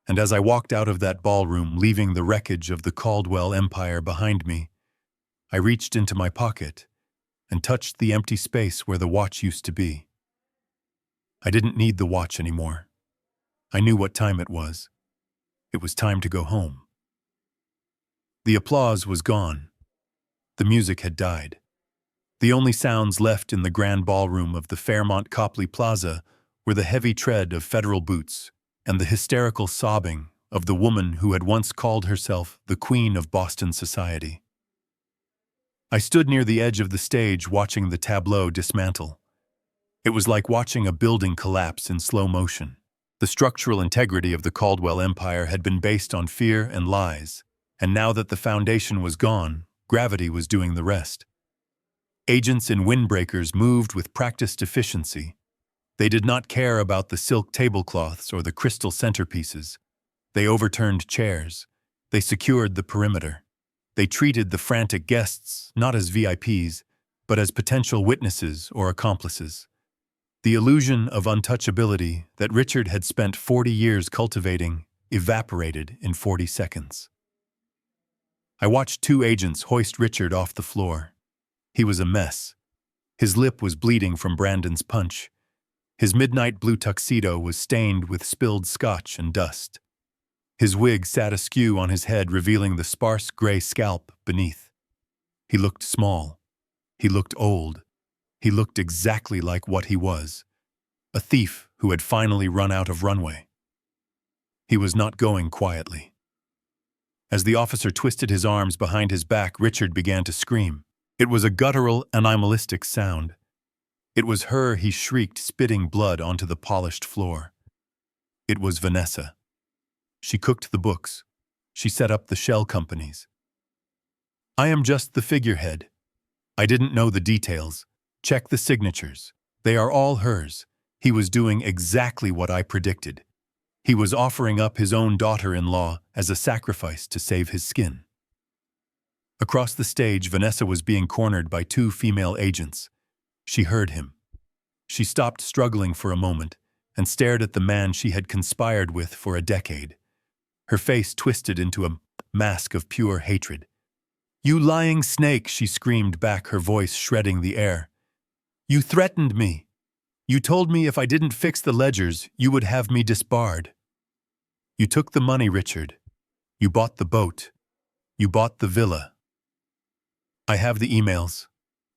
And as I walked out of that ballroom, leaving the wreckage of the Caldwell Empire behind me, I reached into my pocket and touched the empty space where the watch used to be. I didn't need the watch anymore. I knew what time it was. It was time to go home. The applause was gone. The music had died. The only sounds left in the grand ballroom of the Fairmont Copley Plaza were the heavy tread of federal boots and the hysterical sobbing of the woman who had once called herself the Queen of Boston society. I stood near the edge of the stage watching the tableau dismantle. It was like watching a building collapse in slow motion. The structural integrity of the Caldwell Empire had been based on fear and lies, and now that the foundation was gone, gravity was doing the rest. Agents in windbreakers moved with practiced efficiency. They did not care about the silk tablecloths or the crystal centerpieces. They overturned chairs. They secured the perimeter. They treated the frantic guests not as VIPs, but as potential witnesses or accomplices. The illusion of untouchability that Richard had spent 40 years cultivating evaporated in 40 seconds. I watched 2 agents hoist Richard off the floor. He was a mess. His lip was bleeding from Brandon's punch. His midnight blue tuxedo was stained with spilled scotch and dust. His wig sat askew on his head, revealing the sparse gray scalp beneath. He looked small. He looked old. He looked exactly like what he was, a thief who had finally run out of runway. He was not going quietly. As the officer twisted his arms behind his back, Richard began to scream. It was a guttural, animalistic sound. It was her, he shrieked, spitting blood onto the polished floor. It was Vanessa. She cooked the books. She set up the shell companies. I am just the figurehead. I didn't know the details. Check the signatures. They are all hers. He was doing exactly what I predicted. He was offering up his own daughter-in-law as a sacrifice to save his skin. Across the stage, Vanessa was being cornered by two female agents. She heard him. She stopped struggling for a moment and stared at the man she had conspired with for a decade. Her face twisted into a mask of pure hatred. "You lying snake," she screamed back, her voice shredding the air. "You threatened me. You told me if I didn't fix the ledgers, you would have me disbarred. You took the money, Richard. You bought the boat. You bought the villa. I have the emails.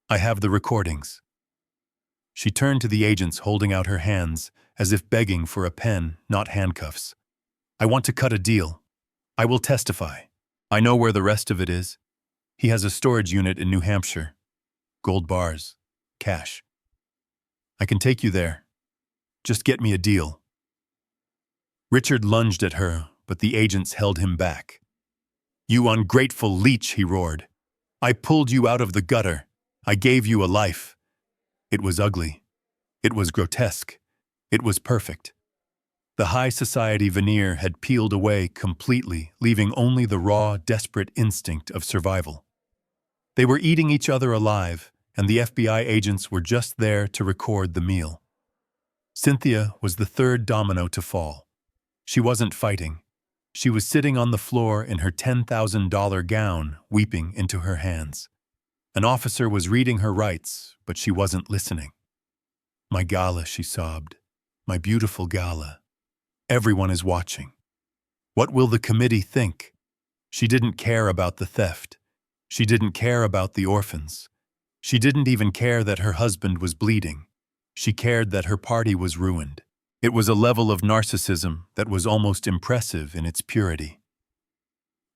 I have the recordings." She turned to the agents, holding out her hands, as if begging for a pen, not handcuffs. "I want to cut a deal. I will testify. I know where the rest of it is. He has a storage unit in New Hampshire. Gold bars. Cash. I can take you there. Just get me a deal." Richard lunged at her, but the agents held him back. "You ungrateful leech," he roared. "I pulled you out of the gutter. I gave you a life." It was ugly. It was grotesque. It was perfect. The high society veneer had peeled away completely, leaving only the raw, desperate instinct of survival. They were eating each other alive, and the FBI agents were just there to record the meal. Cynthia was the third domino to fall. She wasn't fighting. She was sitting on the floor in her $10,000 gown, weeping into her hands. An officer was reading her rights, but she wasn't listening. "My gala," she sobbed. "My beautiful gala. Everyone is watching. What will the committee think?" She didn't care about the theft. She didn't care about the orphans. She didn't even care that her husband was bleeding. She cared that her party was ruined. It was a level of narcissism that was almost impressive in its purity.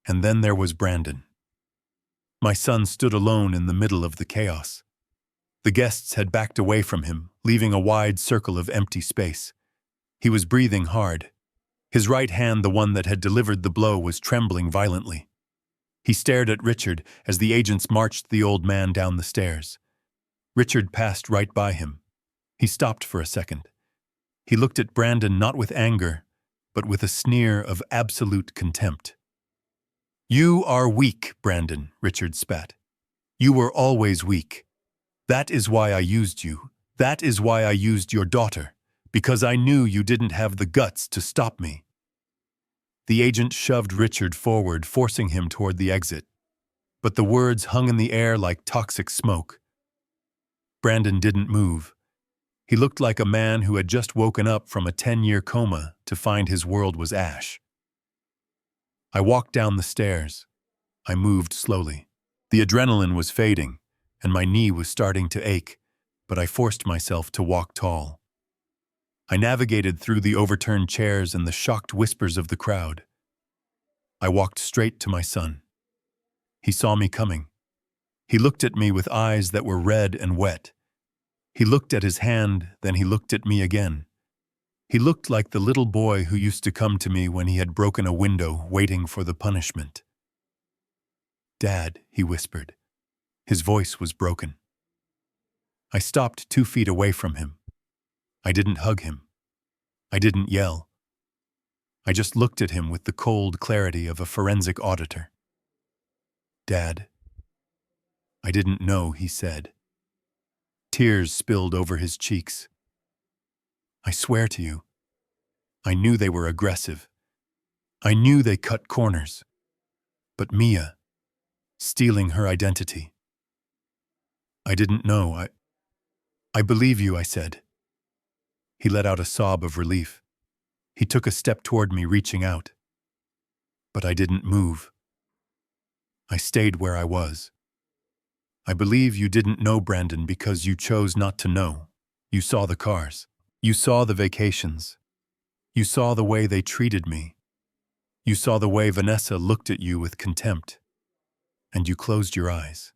And then there was Brandon. My son stood alone in the middle of the chaos. The guests had backed away from him, leaving a wide circle of empty space. He was breathing hard. His right hand, the one that had delivered the blow, was trembling violently. He stared at Richard as the agents marched the old man down the stairs. Richard passed right by him. He stopped for a second. He looked at Brandon not with anger, but with a sneer of absolute contempt. "You are weak, Brandon," Richard spat. "You were always weak. That is why I used you. That is why I used your daughter, because I knew you didn't have the guts to stop me." The agent shoved Richard forward, forcing him toward the exit. But the words hung in the air like toxic smoke. Brandon didn't move. He looked like a man who had just woken up from a 10-year coma to find his world was ash. I walked down the stairs. I moved slowly. The adrenaline was fading, and my knee was starting to ache, but I forced myself to walk tall. I navigated through the overturned chairs and the shocked whispers of the crowd. I walked straight to my son. He saw me coming. He looked at me with eyes that were red and wet. He looked at his hand, then he looked at me again. He looked like the little boy who used to come to me when he had broken a window, waiting for the punishment. "Dad," he whispered. His voice was broken. I stopped 2 feet away from him. I didn't hug him. I didn't yell. I just looked at him with the cold clarity of a forensic auditor. "Dad." "I didn't know," he said. Tears spilled over his cheeks. "I swear to you, I knew they were aggressive. I knew they cut corners. But Mia, stealing her identity. I didn't know. I believe you," I said. He let out a sob of relief. He took a step toward me, reaching out. But I didn't move. I stayed where I was. "I believe you didn't know, Brandon, because you chose not to know. You saw the cars. You saw the vacations. You saw the way they treated me. You saw the way Vanessa looked at you with contempt, and you closed your eyes.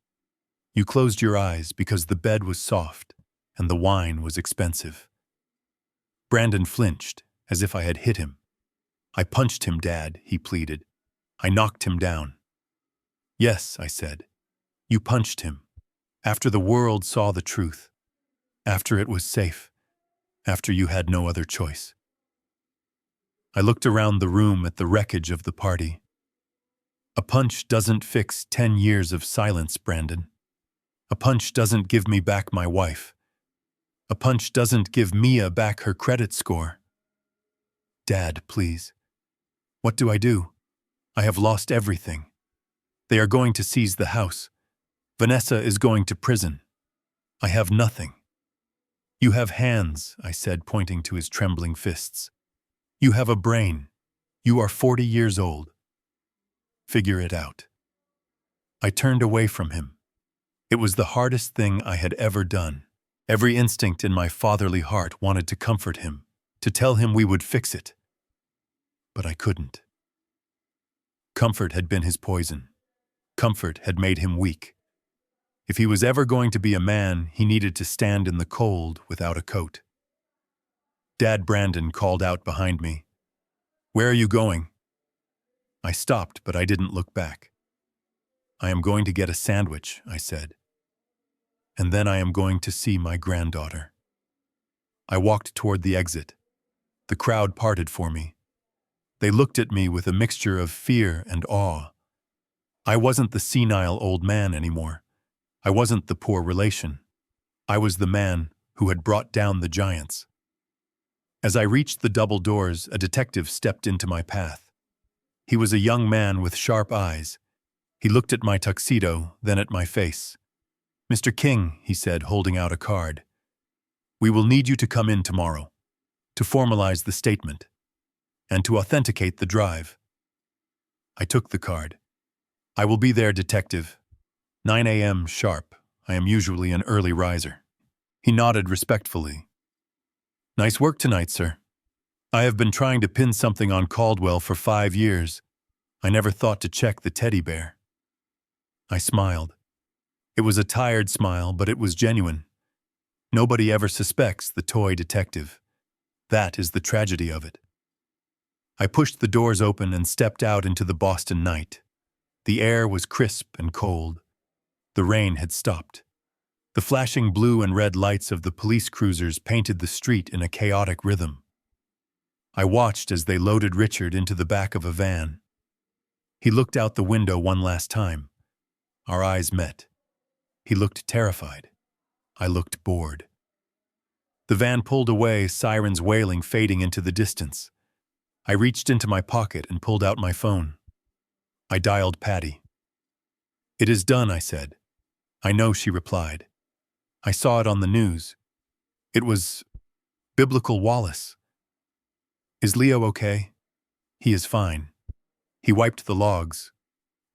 You closed your eyes because the bed was soft and the wine was expensive. Brandon flinched, as if I had hit him. I punched him, Dad, he pleaded. I knocked him down. Yes, I said. You punched him. After the world saw the truth. After it was safe. After you had no other choice. I looked around the room at the wreckage of the party. A punch doesn't fix 10 years of silence, Brandon. A punch doesn't give me back my wife. A punch doesn't give Mia back her credit score. Dad, please. What do I do? I have lost everything. They are going to seize the house. Vanessa is going to prison. I have nothing. You have hands, I said, pointing to his trembling fists. You have a brain. You are 40 years old. Figure it out. I turned away from him. It was the hardest thing I had ever done. Every instinct in my fatherly heart wanted to comfort him, to tell him we would fix it. But I couldn't. Comfort had been his poison. Comfort had made him weak. If he was ever going to be a man, he needed to stand in the cold without a coat. Dad, Brandon called out behind me. Where are you going? I stopped, but I didn't look back. I am going to get a sandwich, I said. And then I am going to see my granddaughter. I walked toward the exit. The crowd parted for me. They looked at me with a mixture of fear and awe. I wasn't the senile old man anymore. I wasn't the poor relation. I was the man who had brought down the giants. As I reached the double doors, a detective stepped into my path. He was a young man with sharp eyes. He looked at my tuxedo, then at my face. Mr. King, he said, holding out a card. We will need you to come in tomorrow, to formalize the statement, and to authenticate the drive. I took the card. I will be there, detective. 9 a.m. sharp. I am usually an early riser. He nodded respectfully. Nice work tonight, sir. I have been trying to pin something on Caldwell for 5 years. I never thought to check the teddy bear. I smiled. It was a tired smile, but it was genuine. Nobody ever suspects the toy detective. That is the tragedy of it. I pushed the doors open and stepped out into the Boston night. The air was crisp and cold. The rain had stopped. The flashing blue and red lights of the police cruisers painted the street in a chaotic rhythm. I watched as they loaded Richard into the back of a van. He looked out the window one last time. Our eyes met. He looked terrified. I looked bored. The van pulled away, sirens wailing, fading into the distance. I reached into my pocket and pulled out my phone. I dialed Patty. It is done, I said. I know, she replied. I saw it on the news. It was Biblical Wallace. Is Leo okay? He is fine. He wiped the logs.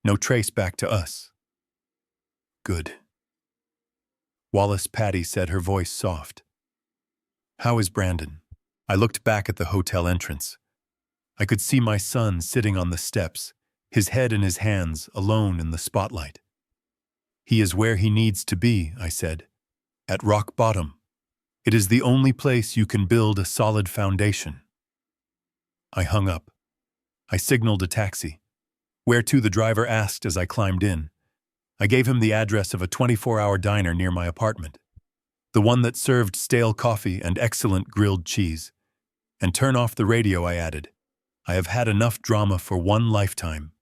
No trace back to us. Good. Wallace, Patty said, her voice soft. How is Brandon? I looked back at the hotel entrance. I could see my son sitting on the steps, his head in his hands, alone in the spotlight. He is where he needs to be, I said. At rock bottom. It is the only place you can build a solid foundation. I hung up. I signaled a taxi. Where to, the driver asked as I climbed in. I gave him the address of a 24-hour diner near my apartment. The one that served stale coffee and excellent grilled cheese. And turn off the radio, I added. I have had enough drama for one lifetime.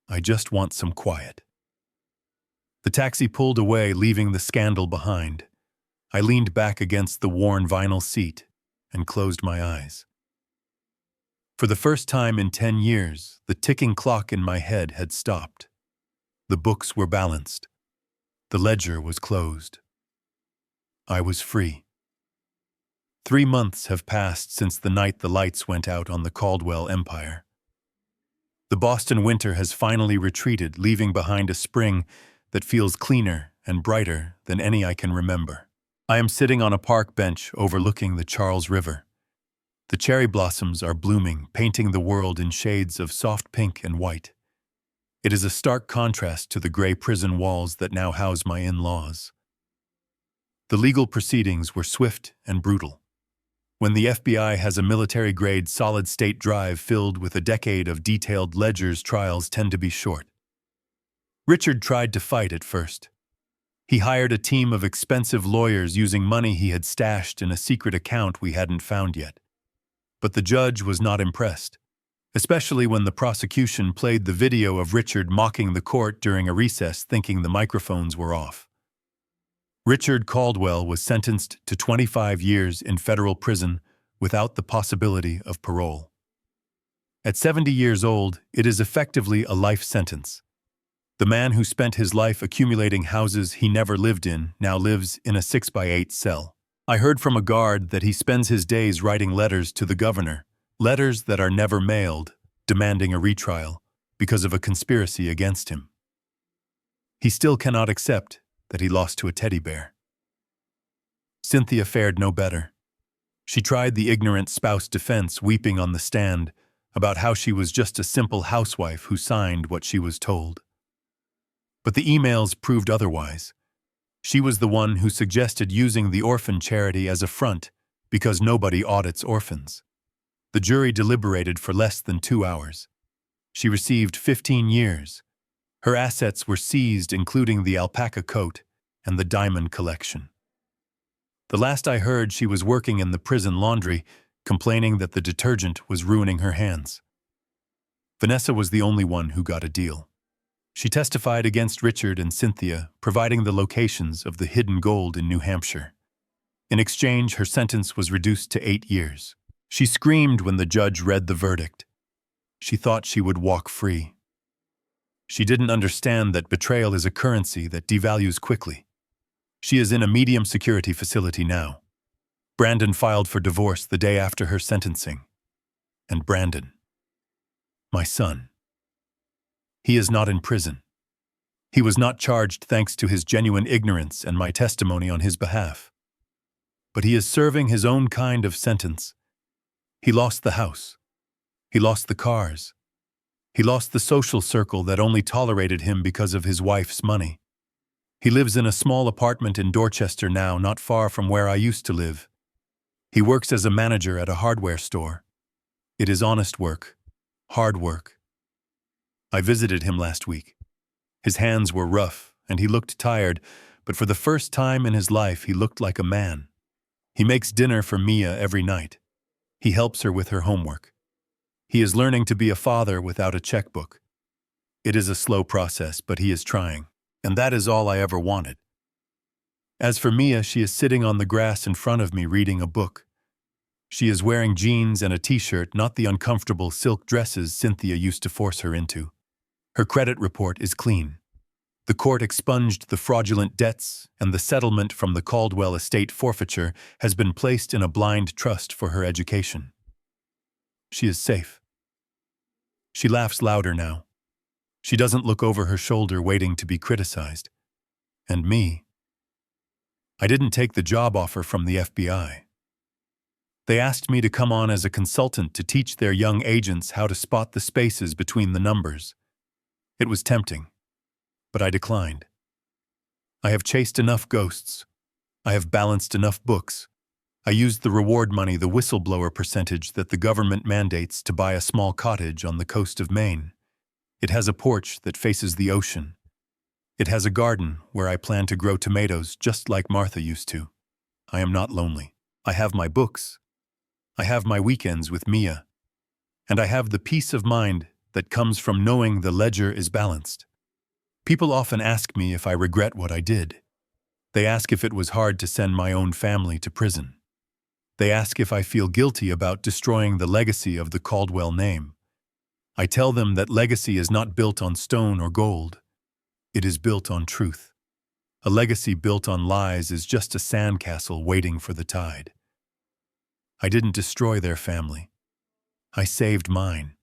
I just want some quiet. The taxi pulled away, leaving the scandal behind. I leaned back against the worn vinyl seat and closed my eyes. For the first time in 10 years, the ticking clock in my head had stopped. The books were balanced. The ledger was closed. I was free. 3 months have passed since the night the lights went out on the Caldwell empire. The Boston winter has finally retreated, leaving behind a spring that feels cleaner and brighter than any I can remember. I am sitting on a park bench overlooking the Charles River. The cherry blossoms are blooming, painting the world in shades of soft pink and white. It is a stark contrast to the gray prison walls that now house my in-laws. The legal proceedings were swift and brutal. When the FBI has a military-grade solid-state drive filled with a decade of detailed ledgers, trials tend to be short. Richard tried to fight at first. He hired a team of expensive lawyers using money he had stashed in a secret account we hadn't found yet. But the judge was not impressed, especially when the prosecution played the video of Richard mocking the court during a recess thinking the microphones were off. Richard Caldwell was sentenced to 25 years in federal prison without the possibility of parole. At 70 years old, it is effectively a life sentence. The man who spent his life accumulating houses he never lived in now lives in a 6x8 cell. I heard from a guard that he spends his days writing letters to the governor, letters that are never mailed, demanding a retrial because of a conspiracy against him. He still cannot accept that he lost to a teddy bear. Cynthia fared no better. She tried the ignorant spouse defense, weeping on the stand about how she was just a simple housewife who signed what she was told. But the emails proved otherwise. She was the one who suggested using the orphan charity as a front because nobody audits orphans. The jury deliberated for less than 2 hours. She received 15 years. Her assets were seized, including the alpaca coat and the diamond collection. The last I heard, she was working in the prison laundry, complaining that the detergent was ruining her hands. Vanessa was the only one who got a deal. She testified against Richard and Cynthia, providing the locations of the hidden gold in New Hampshire. In exchange, her sentence was reduced to 8 years. She screamed when the judge read the verdict. She thought she would walk free. She didn't understand that betrayal is a currency that devalues quickly. She is in a medium security facility now. Brandon filed for divorce the day after her sentencing. And Brandon, my son, he is not in prison. He was not charged thanks to his genuine ignorance and my testimony on his behalf. But he is serving his own kind of sentence. He lost the house. He lost the cars. He lost the social circle that only tolerated him because of his wife's money. He lives in a small apartment in Dorchester now, not far from where I used to live. He works as a manager at a hardware store. It is honest work, hard work. I visited him last week. His hands were rough, and he looked tired, but for the first time in his life he looked like a man. He makes dinner for Mia every night. He helps her with her homework. He is learning to be a father without a checkbook. It is a slow process, but he is trying, and that is all I ever wanted. As for Mia, she is sitting on the grass in front of me reading a book. She is wearing jeans and a t-shirt, not the uncomfortable silk dresses Cynthia used to force her into. Her credit report is clean. The court expunged the fraudulent debts, and the settlement from the Caldwell estate forfeiture has been placed in a blind trust for her education. She is safe. She laughs louder now. She doesn't look over her shoulder waiting to be criticized. And me. I didn't take the job offer from the FBI. They asked me to come on as a consultant to teach their young agents how to spot the spaces between the numbers. It was tempting, but I declined. I have chased enough ghosts. I have balanced enough books. I used the reward money, the whistleblower percentage that the government mandates, to buy a small cottage on the coast of Maine. It has a porch that faces the ocean. It has a garden where I plan to grow tomatoes just like Martha used to. I am not lonely. I have my books. I have my weekends with Mia. And I have the peace of mind that comes from knowing the ledger is balanced. People often ask me if I regret what I did. They ask if it was hard to send my own family to prison. They ask if I feel guilty about destroying the legacy of the Caldwell name. I tell them that legacy is not built on stone or gold. It is built on truth. A legacy built on lies is just a sandcastle waiting for the tide. I didn't destroy their family. I saved mine.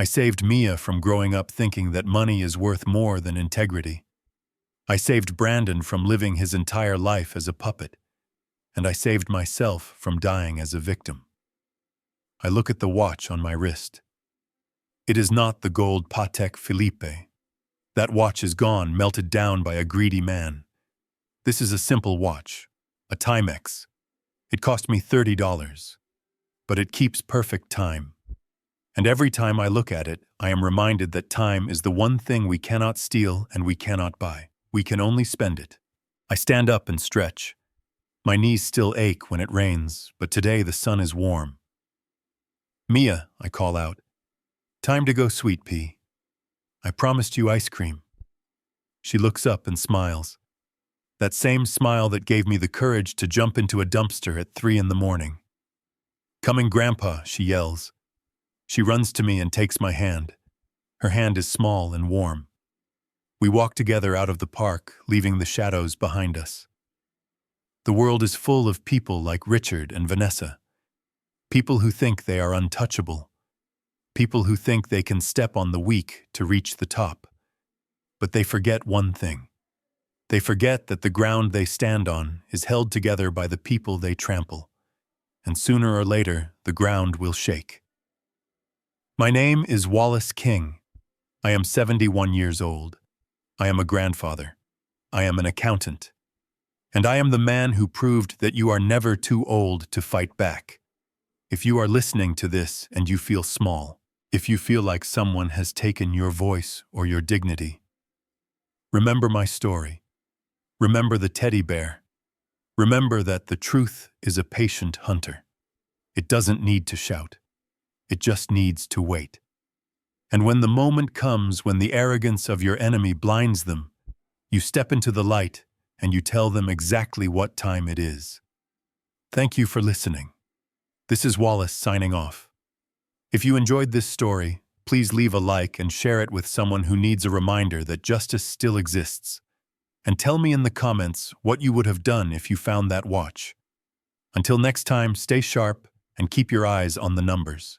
I saved Mia from growing up thinking that money is worth more than integrity. I saved Brandon from living his entire life as a puppet. And I saved myself from dying as a victim. I look at the watch on my wrist. It is not the gold Patek Philippe. That watch is gone, melted down by a greedy man. This is a simple watch, a Timex. It cost me $30, but it keeps perfect time. And every time I look at it, I am reminded that time is the one thing we cannot steal and we cannot buy. We can only spend it. I stand up and stretch. My knees still ache when it rains, but today the sun is warm. Mia, I call out. Time to go, sweet pea. I promised you ice cream. She looks up and smiles. That same smile that gave me the courage to jump into a dumpster at 3 a.m. Coming, Grandpa, she yells. She runs to me and takes my hand. Her hand is small and warm. We walk together out of the park, leaving the shadows behind us. The world is full of people like Richard and Vanessa. People who think they are untouchable. People who think they can step on the weak to reach the top. But they forget one thing. They forget that the ground they stand on is held together by the people they trample. And sooner or later, the ground will shake. My name is Wallace King. I am 71 years old. I am a grandfather. I am an accountant. And I am the man who proved that you are never too old to fight back. If you are listening to this and you feel small, if you feel like someone has taken your voice or your dignity, remember my story. Remember the teddy bear. Remember that the truth is a patient hunter. It doesn't need to shout. It just needs to wait. And when the moment comes when the arrogance of your enemy blinds them, you step into the light and you tell them exactly what time it is. Thank you for listening. This is Wallace signing off. If you enjoyed this story, please leave a like and share it with someone who needs a reminder that justice still exists. And tell me in the comments what you would have done if you found that watch. Until next time, stay sharp and keep your eyes on the numbers.